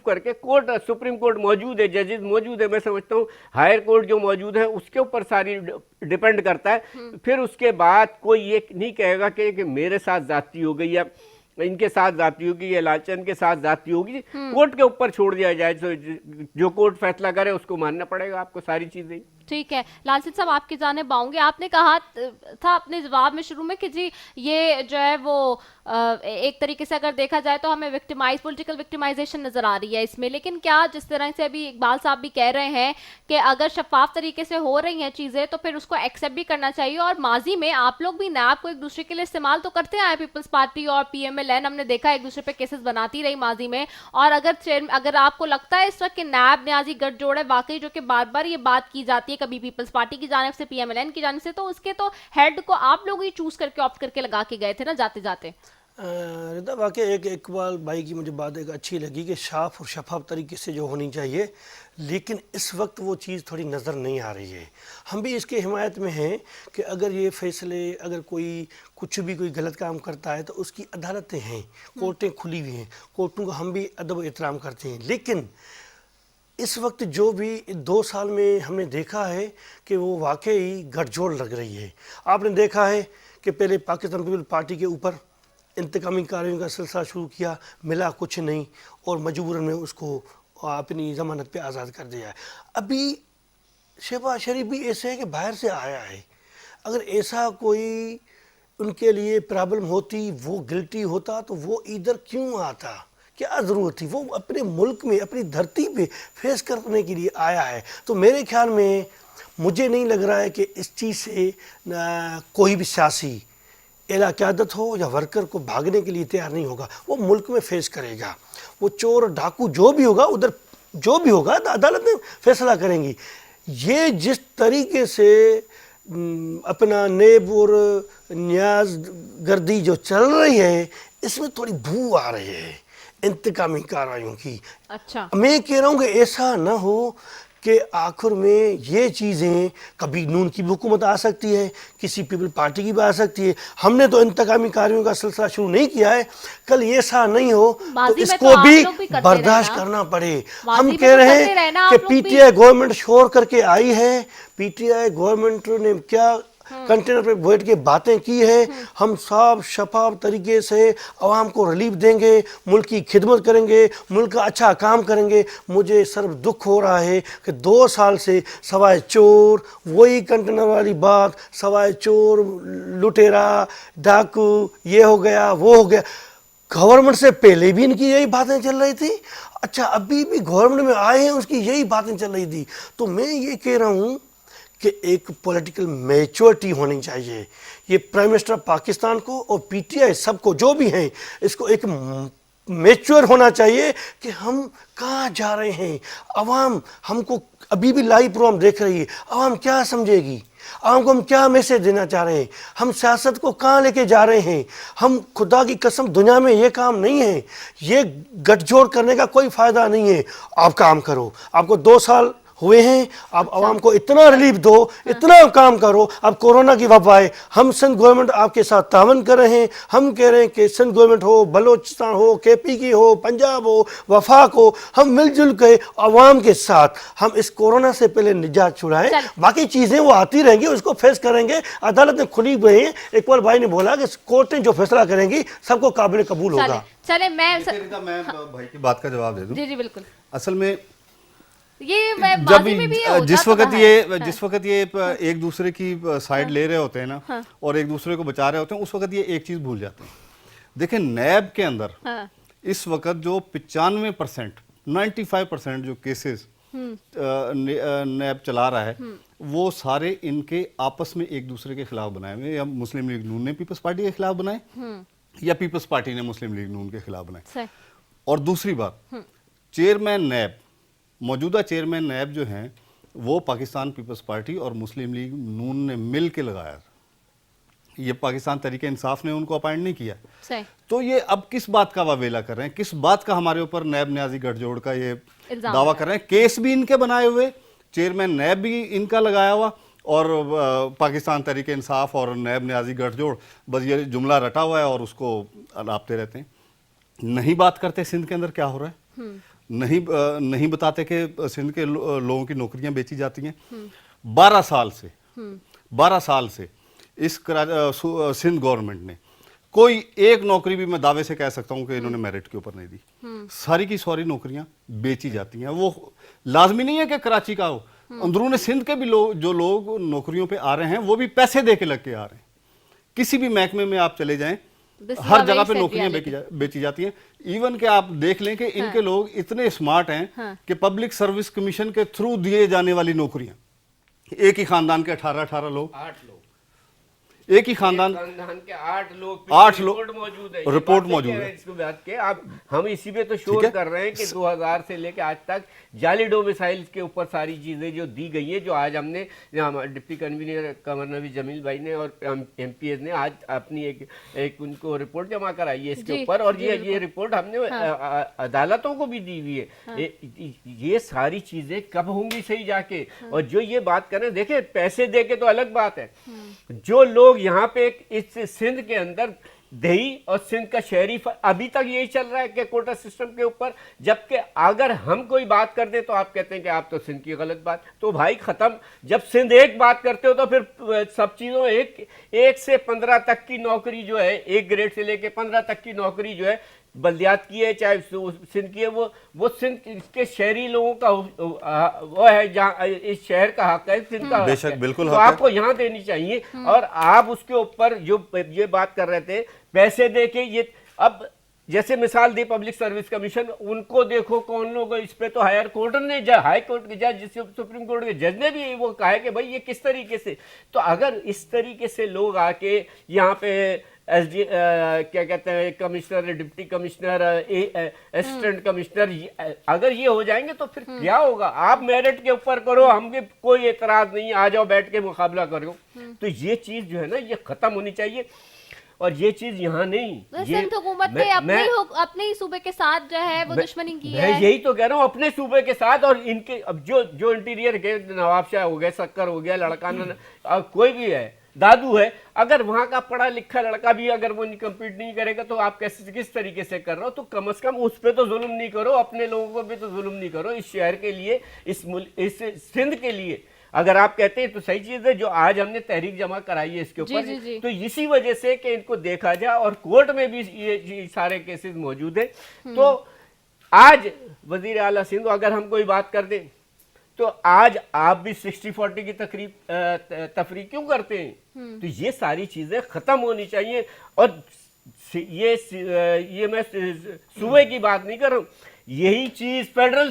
[SPEAKER 5] करके कोर्ट, सुप्रीम कोर्ट मौजूद है, जजेस मौजूद है, मैं समझता हूँ हायर कोर्ट जो मौजूद है उसके ऊपर सारी डिपेंड करता है। फिर उसके बाद कोई ये नहीं कहेगा कि मेरे साथ ज्यादती हो गई या इनके साथ ज्यादती होगी या लालचंद के साथ ज्यादती होगी, कोर्ट के ऊपर छोड़ दिया जाए, तो जो कोर्ट फैसला करे उसको मानना पड़ेगा आपको सारी चीजें।
[SPEAKER 3] ठीक है, लालचंद साहब आपकी जानिब आऊंगे। आपने कहा था अपने जवाब में शुरू में कि जी ये जो है वो एक तरीके से अगर देखा जाए तो हमें पॉलिटिकल विक्टिमाइजेशन नजर आ रही है इसमें, लेकिन क्या जिस तरह से अभी इकबाल साहब भी कह रहे हैं कि अगर शफाफ तरीके से हो रही हैं चीजें तो फिर उसको एक्सेप्ट भी करना चाहिए, और माजी में आप लोग भी नैब को एक दूसरे के लिए इस्तेमाल तो करते आए, पीपल्स पार्टी और PMLN हमने देखा एक दूसरे पे केसेस बनाती रही माजी में, और अगर आपको लगता है इस वक्त कि नैब न्याजी गठजोड़ है वाकई, जो कि बार बार ये बात की जाती है कभी पीपल्स पार्टी की जानिब से, PMLN की जानिब से, तो उसके तो हेड को आप लोग ही चूज करके ऑप्ट करके लगा के गए थे ना जाते जाते।
[SPEAKER 6] रिदा वाकई एक इकबाल भाई की मुझे बात एक अच्छी लगी कि साफ और शफाफ तरीके से जो होनी चाहिए, लेकिन इस वक्त वो चीज़ थोड़ी नज़र नहीं आ रही है। हम भी इसके हिमायत में हैं कि अगर ये फैसले, अगर कोई गलत काम करता है तो उसकी अदालतें हैं, कोर्टें खुली हुई हैं, कोर्टों का हम भी अदब एहतराम करते हैं, लेकिन इस वक्त जो भी 2 साल में हमने देखा है कि वो वाकई गठजोड़ लग रही है। आपने देखा है कि पहले पाकिस्तान पीपल पार्टी के ऊपर इंतकामी कार्रवाई का सिलसिला शुरू किया, मिला कुछ नहीं, और मजबूरन में उसको अपनी ज़मानत पे आज़ाद कर दिया है। अभी शहबाज शरीफ भी ऐसे है कि बाहर से आया है, अगर ऐसा कोई उनके लिए प्रॉब्लम होती, वो गिल्टी होता, तो वो इधर क्यों आता, क्या ज़रूरत थी? वो अपने मुल्क में, अपनी धरती पे फेस करने के लिए आया है। तो मेरे ख्याल में मुझे नहीं लग रहा है कि इस चीज़ से कोई भी सियासी एला क़यादत हो या वर्कर को भागने के लिए तैयार नहीं होगा, वो मुल्क में फेस करेगा। वो चोर डाकू जो भी होगा, उधर जो भी होगा अदालतें फैसला करेंगी। ये जिस तरीके से अपना नेब और न्याज गर्दी जो चल रही है, इसमें थोड़ी भू आ रही है इंतकामी कार्रवाइयों की।
[SPEAKER 3] अच्छा,
[SPEAKER 6] मैं कह रहा हूँ कि ऐसा ना हो कि आखिर में ये चीज़ें, कभी नून की भी हुकूमत आ सकती है, किसी पीपल पार्टी की भी आ सकती है। हमने तो इंतकामी कार्यों का सिलसिला शुरू नहीं किया है, कल ये ऐसा नहीं हो तो इसको भी बर्दाश्त करना पड़े। हम कह रहे हैं कि PTI गवर्नमेंट शोर करके आई है, PTI गवर्नमेंट ने क्या कंटेनर पे बैठ के बातें की है, हम साफ शफाफ तरीके से आवाम को रिलीफ देंगे, मुल्क की खिदमत करेंगे, मुल्क का अच्छा काम करेंगे। मुझे सिर्फ दुख हो रहा है कि 2 साल से सवाए चोर, वही कंटेनर वाली बात, सवाए चोर, लुटेरा, डाकू, ये हो गया वो हो गया। गवर्नमेंट से पहले भी इनकी यही बातें चल रही थी, अच्छा अभी भी गवर्नमेंट में आए हैं उसकी यही बातें चल रही थी। तो मैं ये कह रहा हूँ कि एक पॉलिटिकल मैच्योरिटी होनी चाहिए। ये प्राइम मिनिस्टर पाकिस्तान को और PTI सबको जो भी हैं, इसको एक मैच्योर होना चाहिए कि हम कहाँ जा रहे हैं। आवाम हमको अभी भी लाइव प्रोग्राम देख रही है, आवाम क्या समझेगी, आवाम को हम क्या मैसेज देना चाह रहे हैं, हम सियासत को कहाँ लेके जा रहे हैं। हम खुदा की कसम दुनिया में ये काम नहीं है, ये गठजोड़ करने का कोई फ़ायदा नहीं है। आप काम करो, आपको 2 साल हुए हैं, आप आवाम को इतना रिलीफ दो, इतना काम करो। अब कोरोना की वबा है, हम सिंध गवर्नमेंट आपके साथ तावन कर रहे हैं। हम कह रहे हैं कि सिंध गवर्नमेंट हो, बलोचिस्तान हो, KP की हो, पंजाब हो, वफाक हो, हम मिलजुल के आवाम के साथ हम इस कोरोना से पहले निजात छुड़ाएं। बाकी चीज़ें वो आती रहेंगी, उसको फेस करेंगे। अदालतें खुली हुई हैं, इकबाल भाई ने बोला कि कोर्टें जो फैसला करेंगी सबको काबिल कबूल होगा।
[SPEAKER 3] चले मैं
[SPEAKER 4] भाई की बात का जवाब दे दूं।
[SPEAKER 3] जी बिल्कुल।
[SPEAKER 4] असल में
[SPEAKER 3] ये
[SPEAKER 4] जब जिस वक्त ये एक दूसरे की साइड ले रहे होते हैं ना, और एक दूसरे को बचा रहे होते हैं, उस वक्त ये एक चीज भूल जाते हैं। देखें नैब के अंदर इस वक्त जो 95%, 95% जो केसेस नैब चला रहा है, वो सारे इनके आपस में एक दूसरे के खिलाफ बनाए हुए, या मुस्लिम लीग नून ने पीपल्स पार्टी के खिलाफ बनाए, या पीपल्स पार्टी ने मुस्लिम लीग नून के खिलाफ बनाए। और दूसरी बात, चेयरमैन नैब, मौजूदा चेयरमैन नैब जो हैं, وہ پاکستان پیپلز پارٹی اور مسلم لیگ نون نے مل کے لگایا، یہ پاکستان تحریک انصاف نے ان کو اپائنٹ نہیں کیا.
[SPEAKER 3] صحیح.
[SPEAKER 4] تو یہ اب کس بات کا واویلا کر رہے ہیں، کس بات کا ہمارے اوپر نیب نیازی گٹھ جوڑ کا یہ دعویٰ کر رہے ہیں. کیس بھی ان کے بنائے ہوئے، چیئرمین نیب بھی ان کا لگایا ہوا، اور پاکستان تحریک انصاف اور نیب نیازی گٹھ جوڑ بس یہ جملہ رٹا ہوا ہے اور اس کو الاپتے رہتے ہیں. نہیں بات کرتے سندھ کے اندر کیا ہو رہا ہے، نہیں بتاتے کہ سندھ کے لوگوں کی نوکریاں بیچی جاتی ہیں. 12 سال سے اس سندھ گورنمنٹ نے کوئی ایک نوکری بھی میں دعوے سے کہہ سکتا ہوں کہ انہوں نے میرٹ کے اوپر نہیں دی. ساری کی ساری نوکریاں بیچی جاتی ہیں. وہ لازمی نہیں ہے کہ کراچی کا ہو، اندرون سندھ کے بھی جو لوگ نوکریوں پہ آ رہے ہیں وہ بھی پیسے دے کے لگ کے آ رہے ہیں. کسی بھی محکمے میں آپ چلے جائیں ہر جگہ پہ نوکریاں بیچی جاتی ہیں. ایون کہ آپ دیکھ لیں کہ ان کے لوگ اتنے اسمارٹ ہیں کہ پبلک سروس کمیشن کے تھرو دیے جانے والی نوکریاں، ایک ہی خاندان کے 18 لوگ، ایک ہی خاندان
[SPEAKER 5] کے 8 لوگ موجود ہے،
[SPEAKER 4] رپورٹ موجود ہے.
[SPEAKER 5] اس کو بات کے اب ہم اسی پہ تو شور کر رہے ہیں کہ 2000 سے لے کے آج تک جعلی ڈومیسائل کے اوپر ساری چیزیں جو دی گئی ہیں، جو آج ہم نے ڈپٹی کنوینر قمر نبی جمیل بھائی نے اور ایم پی ایز نے آج اپنی ایک ان کو رپورٹ جمع کرائی ہے اس کے اوپر، اور یہ رپورٹ ہم نے عدالتوں کو بھی دی ہوئی ہے. یہ ساری چیزیں کب ہوں گی صحیح جا کے؟ اور جو یہ بات کریں، دیکھیں پیسے دے کے تو الگ بات ہے، جو لوگ یہاں پہ اس سندھ کے اندر دیہی اور سندھ کا شہری ابھی تک یہی چل رہا ہے کہ کوٹا سسٹم کے اوپر، جبکہ اگر ہم کوئی بات کر دیں تو آپ کہتے ہیں کہ آپ تو سندھ کی غلط بات. تو بھائی ختم، جب سندھ ایک بات کرتے ہو تو پھر سب چیزوں ایک سے 15 تک کی نوکری جو ہے، 1 گریڈ سے لے کے 15 تک کی نوکری جو ہے بلدیات کی ہے چاہے سندھ کی ہے، وہ سندھ کے شہری لوگوں کا وہ ہے، جہاں اس شہر کا حق ہے سندھ کا
[SPEAKER 4] بے شک بالکل
[SPEAKER 5] تو آپ کو یہاں دینی چاہیے. اور آپ اس کے اوپر جو یہ بات کر رہے تھے پیسے دے کے، یہ اب جیسے مثال دی پبلک سروس کمیشن، ان کو دیکھو کون لوگ اس پہ تو ہائر کورٹ نے، ہائی کورٹ کے جج، سپریم کورٹ کے جج نے بھی وہ کہا ہے کہ بھائی یہ کس طریقے سے. تو اگر اس طریقے سے لوگ آ کے یہاں پہ کیا کہتے ہیں commissioner, deputy commissioner, assistant commissioner, اگر یہ ہو جائیں گے تو پھر کیا ہوگا؟ آپ میرٹ کے اوپر کرو، ہم بھی کوئی اعتراض نہیں، آ جاؤ بیٹھ کے مقابلہ کرو. تو یہ چیز جو ہے نا یہ ختم ہونی چاہیے، اور یہ چیز یہاں نہیں.
[SPEAKER 3] سندھ حکومت نے اپنے ہی صوبے کے ساتھ جو ہے وہ دشمنی کی ہے.
[SPEAKER 5] میں یہی تو کہہ رہا ہوں، اپنے صوبے کے ساتھ. اور ان کے اب جو انٹیریئر کے نواب شاہ ہو گئے، سکر ہو گیا، لڑکا کوئی بھی ہے، دادو ہے، اگر وہاں کا پڑھا لکھا لڑکا بھی اگر وہ کمپیٹ نہیں کرے گا تو آپ کس طریقے سے کر رہے ہو؟ تو کم از کم اس پہ تو ظلم نہیں کرو، اپنے لوگوں کو بھی تو ظلم نہیں کرو. اس شہر کے لیے، اس سندھ کے لیے اگر آپ کہتے ہیں تو صحیح چیز ہے. جو آج ہم نے تحریک جمع کرائی ہے اس کے اوپر، تو اسی وجہ سے کہ ان کو دیکھا جائے، اور کورٹ میں بھی یہ سارے کیسز موجود ہیں. تو آج وزیر اعلیٰ سندھ اگر ہم کوئی بات کر دیں تو آج آپ بھی 60-40 کی تفریق کیوں کرتے ہیں؟ تو یہ ساری چیزیں ختم ہونی چاہیے. اور یہ میں صوبے کی بات نہیں کر رہا ہوں، یہی چیز فیڈرل،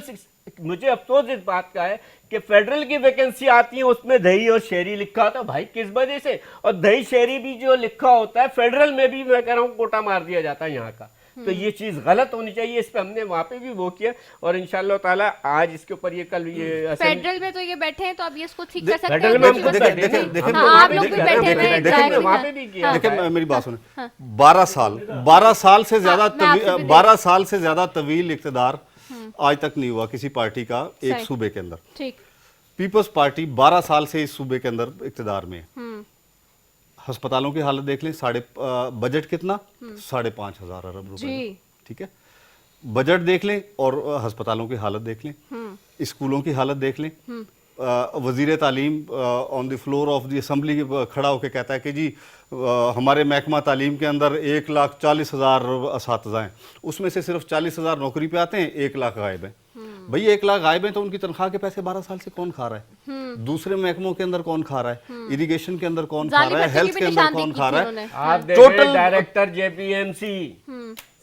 [SPEAKER 5] مجھے افسوس اس بات کا ہے کہ فیڈرل کی ویکنسی آتی ہے اس میں دہی اور شہری لکھا ہوتا ہے. بھائی کس وجہ سے؟ اور دہی شہری بھی جو لکھا ہوتا ہے فیڈرل میں بھی میں کہہ رہا ہوں کوٹا مار دیا جاتا ہے یہاں کا. تو یہ چیز غلط ہونی چاہیے. اس پہ ہم نے وہاں پہ بھی وہ کیا، اور انشاءاللہ تعالی آج اس کے اوپر یہ کل یہ
[SPEAKER 3] فیڈرل میں تو یہ بیٹھے ہیں تو اب یہ اس کو ٹھیک کر سکتے ہیں.
[SPEAKER 5] فیڈرل میں ہم خود بیٹھے ہیں،
[SPEAKER 3] آپ لوگ بھی بیٹھے ہیں
[SPEAKER 5] وہاں پہ بھی کیا.
[SPEAKER 4] دیکھیں میری بات سنیں، 12 سال سے زیادہ طویل اقتدار آج تک نہیں ہوا کسی پارٹی کا ایک صوبے کے اندر.
[SPEAKER 3] ٹھیک،
[SPEAKER 4] پیپلز پارٹی 12 سال سے اس صوبے کے اندر اقتدار میں ہے. ہسپتالوں کی حالت دیکھ لیں، بجٹ کتنا 5,500 ارب روپے. ٹھیک ہے، بجٹ دیکھ لیں اور ہسپتالوں کی حالت دیکھ لیں، اسکولوں کی حالت دیکھ لیں. وزیر تعلیم آن دی فلور آف دی اسمبلی کھڑا ہو کے کہتا ہے کہ جی ہمارے محکمہ تعلیم کے اندر 1,40,000 اساتذہ ہیں، اس میں سے صرف 40,000 نوکری پہ آتے ہیں، 1 لاکھ غائب ہیں. بھئی 1 لاکھ غائب ہیں تو ان کی تنخواہ کے پیسے 12 سال سے کون کھا رہا ہے؟ دوسرے محکموں کے اندر کون کھا رہا ہے؟ اریگیشن کے اندر کون کھا رہا ہے؟ ہیلتھ کے اندر کون کھا رہا ہے؟
[SPEAKER 5] آپ دیکھیں ڈائریکٹر جے پی ایم سی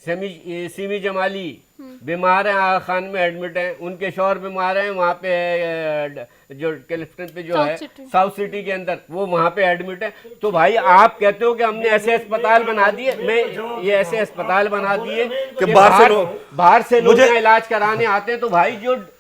[SPEAKER 5] سیمی جمالی بیمار ہیں، آغا خان میں ایڈمٹ ہیں، ان کے شوہر بیمار ہیں، وہاں پہ जो क्लिफ्टन पे जो है साउथ सिटी के अंदर, वो वहाँ पे एडमिट है। तो भाई आप कहते हो कि हमने ऐसे अस्पताल बना दिए, मैं ये ऐसे अस्पताल बना दिए कि बाहर से लोग इलाज कराने आते हैं। तो भाई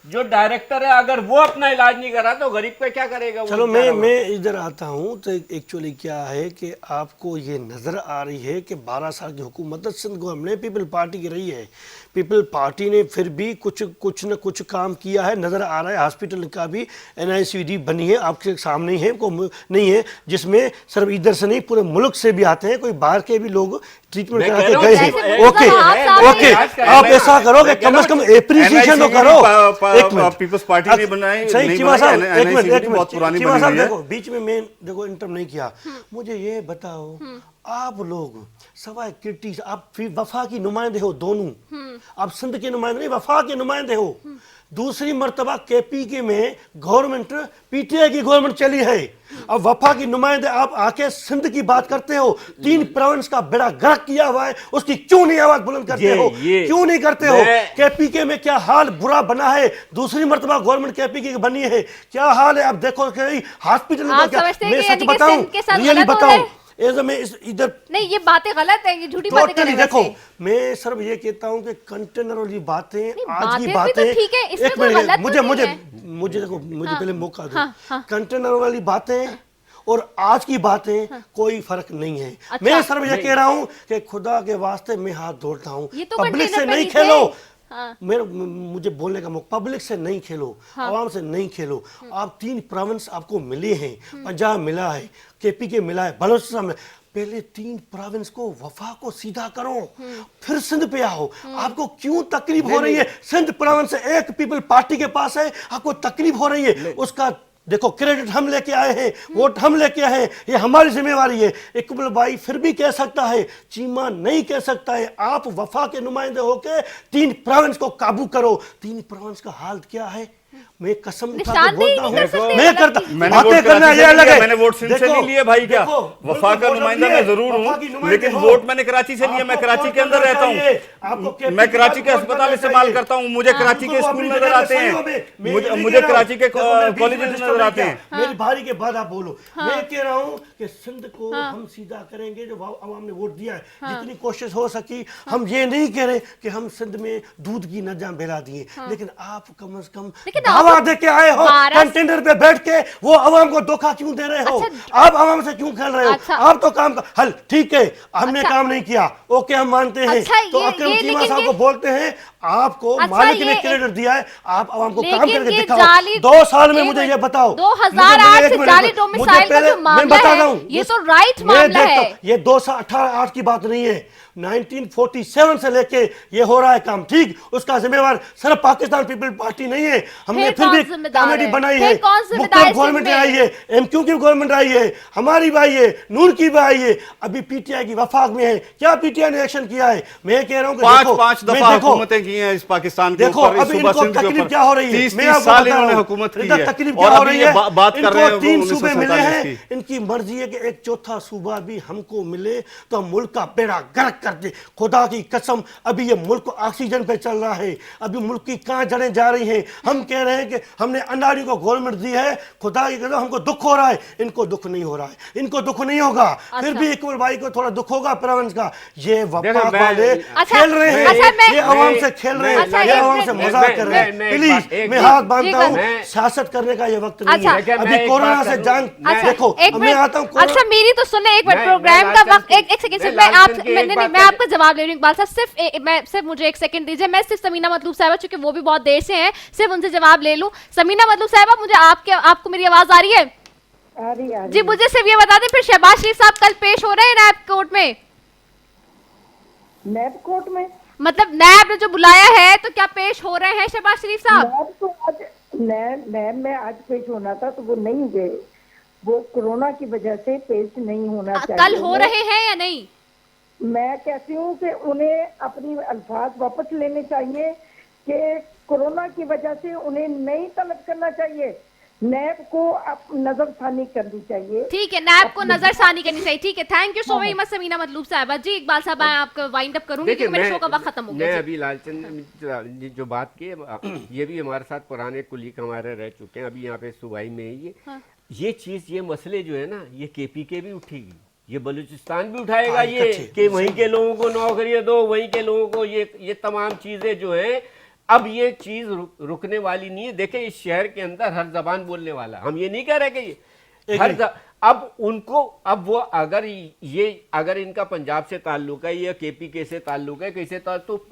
[SPEAKER 5] जो डायरेक्टर है अगर वो अपना इलाज नहीं करा तो गरीब का क्या करेगा?
[SPEAKER 6] चलो मैं इधर आता हूँ। तो एक्चुअली क्या है कि आपको ये नज़र आ रही है कि 12 साल की हुकूमत सिंध गवर्नमेंट पीपल पार्टी की रही है। पीपल पार्टी ने फिर भी कुछ न कुछ काम किया है, नज़र आ रहा है। हॉस्पिटल का भी NICD बनी है, आपके सामने ही है, को नहीं है, जिसमें सिर्फ इधर से नहीं पूरे मुल्क से भी आते हैं, कोई बाहर के भी लोग ट्रीटमेंट करा के गए हैं। ओके आप ऐसा करो कि कम से कम एप्रिसिएशन तो करो। एक मिनट,
[SPEAKER 4] पीपल्स पार्टी ने बनाई
[SPEAKER 6] सही
[SPEAKER 4] नहीं
[SPEAKER 6] चीमा साहब,
[SPEAKER 4] बनाई,
[SPEAKER 6] एक मिनट
[SPEAKER 4] बहुत पुरानी
[SPEAKER 6] चीमा
[SPEAKER 4] बनी
[SPEAKER 6] साहब,
[SPEAKER 4] हुई है।
[SPEAKER 6] देखो बीच में मैं देखो इंटरम नहीं किया। मुझे ये बताओ, आप लोग सवाए किटी, आप वफा की नुमाइंदे हो दोनों, आप सिंध के नुमाइंदे नहीं, वफा के नुमाइंदे हो। दूसरी मर्तबा KPK में गवर्नमेंट PTI की गवर्नमेंट चली है, अब वफा की नुमाइंदे आप आके सिंध की बात करते हो। 3 प्रोविंस का बेड़ा गर्क किया हुआ है, उसकी क्यों नहीं आवाज बुलंद करते हो? क्यों नहीं करते हो? KPK में क्या हाल बुरा बना है, दूसरी मर्तबा गवर्नमेंट KPK की बनी है, क्या हाल है आप देखो। हॉस्पिटल में क्या, मैं सच बताऊं, रियली बताऊं, इधर
[SPEAKER 3] नहीं, ये बातें गलत है, ये झूठी बातें
[SPEAKER 6] टोटली देखो। मैं सिर्फ ये कहता हूँ कि कंटेनर वाली बातें, आज की बातें, एक मिनट मुझे देखो, मुझे पहले मौका दो। कंटेनर वाली बातें और आज की बातें कोई फर्क नहीं है। मैं सिर्फ ये कह रहा हूँ कि खुदा के वास्ते मैं हाथ जोड़ता हूँ, पब्लिक से नहीं खेलो। मुझे बोलने का मौका, पब्लिक से नहीं खेलो, आवाम से नहीं खेलो। आप 3 प्रोविंस आपको मिले हैं, पंजाब मिला है, KPK मिला है, बलोचिस्तान में। पहले 3 प्रोविंस को वफा को सीधा करो, फिर सिंध पे आओ। आपको क्यों तकलीफ हो रही है? सिंध प्रोविंस एक पीपल पार्टी के पास है, आपको तकलीफ हो रही है। उसका देखो क्रेडिट हम लेके आए हैं, वोट हम लेके आए हैं, ये हमारी जिम्मेवारी है। इकबाल भाई फिर भी कह सकता है, चीमा नहीं कह सकता है। आप वफा के नुमाइंदे होके 3 प्रोविंस को काबू करो। 3 प्रोविंस का हाल क्या है? मैं कसम उठा के बोलता हूँ, मैं करता, बातें करना ये अलग है।
[SPEAKER 4] मैंने वोट सिंध से नहीं लिए भाई, क्या वफा का नुमाइंदा मैं जरूर हूँ, लेकिन वोट मैंने कराची से लिया। मैं कराची के अंदर रहता हूँ, मैं कराची के अस्पताल इस्तेमाल करता हूँ, मुझे कराची के स्कूल नजर आते हैं, मुझे कराची के कॉलेज नजर आते हैं।
[SPEAKER 6] मेरी भारी के बाद आप बोलो। मैं कह रहा हूँ कि सिंध को हम सीधा करेंगे, जो आवाम ने वोट दिया है, जितनी कोशिश हो सकी। हम ये नहीं कह रहे कि हम सिंध में दूध की नजाम बहला दिए, लेकिन आप कम से कम दावा दे के आए हो कंटेनर पे बैठ के, वो आवाम को धोखा क्यों दे रहे हो? आप आवाम से क्यों खेल रहे हो? आप तो काम हल ठीक है, हमने काम नहीं किया, ओके हम मानते हैं। तो अकरम चीमा साहब को बोलते हैं, आपको मालिक ने क्रेडिट दिया है, आप आवाम को काम करके दिखाओ। 2 साल में मुझे ये बताओ,
[SPEAKER 3] 2008 से जाली डोमिसाइल का जो मामला है, ये तो राइट मामला है।
[SPEAKER 6] ये 2018 की बात नहीं है, 1947 से लेके ये हो रहा है काम, ठीक। उसका जिम्मेवार सिर्फ पाकिस्तान पीपल पार्टी नहीं है, हमने फिर भी कमेटी बनाई है, मुख्तलिफ गवर्नमेंट आई है, MQ की गवर्नमेंट आई है, हमारी भी आई है, नून की भी आई है, अभी PTI की वफाक में है। क्या PTI ने एक्शन किया है? मैं कह रहा हूँ कि
[SPEAKER 4] 5 दफा हुकूमतें की हैं इस पाकिस्तान के
[SPEAKER 6] देखो,
[SPEAKER 4] ऊपर,
[SPEAKER 6] अभी इनको तकलीफ क्या हो रही है?
[SPEAKER 4] 30 साल इन्होंने हुकूमत की है,
[SPEAKER 6] तकलीफ क्या हो रही है?
[SPEAKER 4] बात कर रहे हैं
[SPEAKER 6] 3 सूबे मिले हैं, इनकी मर्जी है कि एक चौथा सूबा भी हमको मिले तो हम मुल्क का बेड़ा गर्क कर दे। खुदा की कसम, अभी ये मुल्क ऑक्सीजन पे चल रहा है, अभी मुल्क की कहां जड़ें जा रही हैं। हम कह रहे हैं कि हमने अंडारी को गवर्नमेंट दी है, खुदा की कसम हमको दुख हो रहा है, इनको दुख नहीं हो रहा है, इनको दुख नहीं होगा। फिर भी इकबाल भाई को थोड़ा दुख होगा प्रोविंस का। ये वफाक वाले खेल रहे हैं, ये आवाम से खेल रहे हैं, ये आवाम से मजाक कर रहे हैं। प्लीज मैं हाथ बांधता हूँ, सियासत करने का ये वक्त नहीं है। अभी कोरोना से जान देखो, मैं आता हूँ।
[SPEAKER 3] अच्छा मेरी तो सुने, एक मिनट, प्रोग्राम का वक्त एक सेकंड से मैं आपका जवाब ले रही हूँ। इकबाल साहब सिर्फ मुझे 1 सेकंड दीजिए। मैं सिर्फ समीना मतलूब साहिबा, चूंकि वो भी बहुत देर से हैं, सिर्फ उनसे जवाब ले लूं। समीना मतलूब साहिबा, मुझे आपको मेरी आवाज आ रही है?
[SPEAKER 7] आ रही
[SPEAKER 3] जी, मुझे सिर्फ ये बता दें, फिर शहबाज शरीफ साहब कल पेश हो रहे हैं नैब कोर्ट में?
[SPEAKER 7] नैब कोर्ट में
[SPEAKER 3] मतलब नैब ने जो बुलाया है, तो क्या पेश हो रहे हैं शहबाज शरीफ साहब?
[SPEAKER 7] नैब तो आज नैब में आज पेश होना था, तो वो नहीं गए, वो कोरोना की वजह से पेश नहीं होना चाहिए।
[SPEAKER 3] कल हो रहे हैं या नहीं?
[SPEAKER 7] मैं कहती हूँ कि उन्हें अपनी अल्फाज वापस लेने चाहिए कि कोरोना की वजह से उन्हें नहीं तलब करना चाहिए। नैब को अब नजरसानी करनी चाहिए।
[SPEAKER 3] ठीक है, नैब को नजर सानी करनी चाहिए। ठीक है, thank you so very much Samina Matloob sahiba ji. Iqbal साहब मैं आपको वाइंड अप करूंगी
[SPEAKER 5] देखिए,
[SPEAKER 3] क्योंकि मेरे शो का वक्त खत्म हो
[SPEAKER 5] मैं
[SPEAKER 3] गया।
[SPEAKER 5] अभी लालचंद जी जो बात की ये भी हमारे साथ पुराने कुलीग हमारे रह चुके हैं, अभी यहाँ पे सूबाई में है ये चीज, ये मसले जो है ना, ये केपी के भी उठेगी, ये बलूचिस्तान भी उठाएगा, ये कि वहीं के लोगों को नौकरियां दो, वहीं के लोगों को ये तमाम चीजें जो हैं, अब ये चीज रुकने वाली नहीं है। देखें, इस शहर के अंदर हर जबान बोलने वाला, हम ये नहीं कह रहे कि ये अब उनको, अब वो अगर इनका पंजाब से ताल्लुक है या केपी के से ताल्लुक है, कैसे तो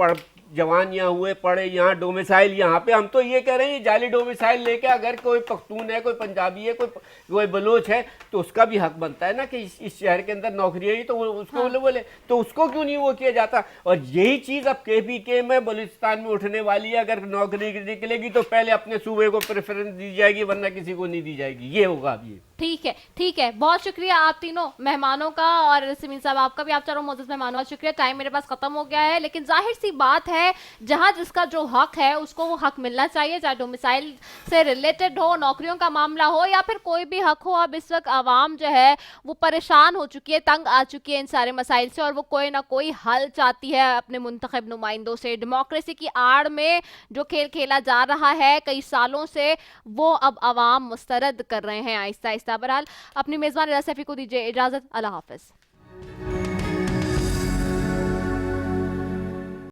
[SPEAKER 5] जवान यहाँ हुए, पढ़े यहाँ, डोमिसाइल यहाँ पे, हम तो ये कह रहे हैं जाली डोमिसाइल लेके अगर कोई पख्तून है, कोई पंजाबी है, कोई बलोच है, तो उसका भी हक बनता है ना कि इस शहर के अंदर नौकरियाँ ही, तो उसको बोले तो उसको क्यों नहीं वो किया जाता। और यही चीज़ अब केपी के में बलूचिस्तान में उठने वाली है। अगर नौकरी निकलेगी तो पहले अपने सूबे को प्रेफरेंस दी जाएगी, वरना किसी को नहीं दी जाएगी, ये होगा अब ये।
[SPEAKER 3] ठीक है, ठीक है, बहुत शुक्रिया आप तीनों मेहमानों का, और समीन साहब आपका भी, आप चारों मौजूद मेहमानों का शुक्रिया। टाइम मेरे पास खत्म हो गया है, लेकिन जाहिर सी बात है जहां जिसका जो हक है उसको वो हक मिलना चाहिए, चाहे डोमिसाइल से रिलेटेड हो, नौकरियों का मामला हो, या फिर कोई भी हक हो। अब इस वक्त आवाम जो है वो परेशान हो चुकी है, तंग आ चुकी है इन सारे मसाइल से, और वो कोई ना कोई हल चाहती है अपने मुंतखब नुमाइंदों से। डेमोक्रेसी की आड़ में जो खेल खेला जा रहा है कई सालों से, वो अब आवाम मुस्तरद कर रहे हैं आहिस्ता आहिस्ता। बहरहाल अपनी मेज़बान रिदा सैफी को दीजिए इजाज़त, अल्लाह हाफ़िज़।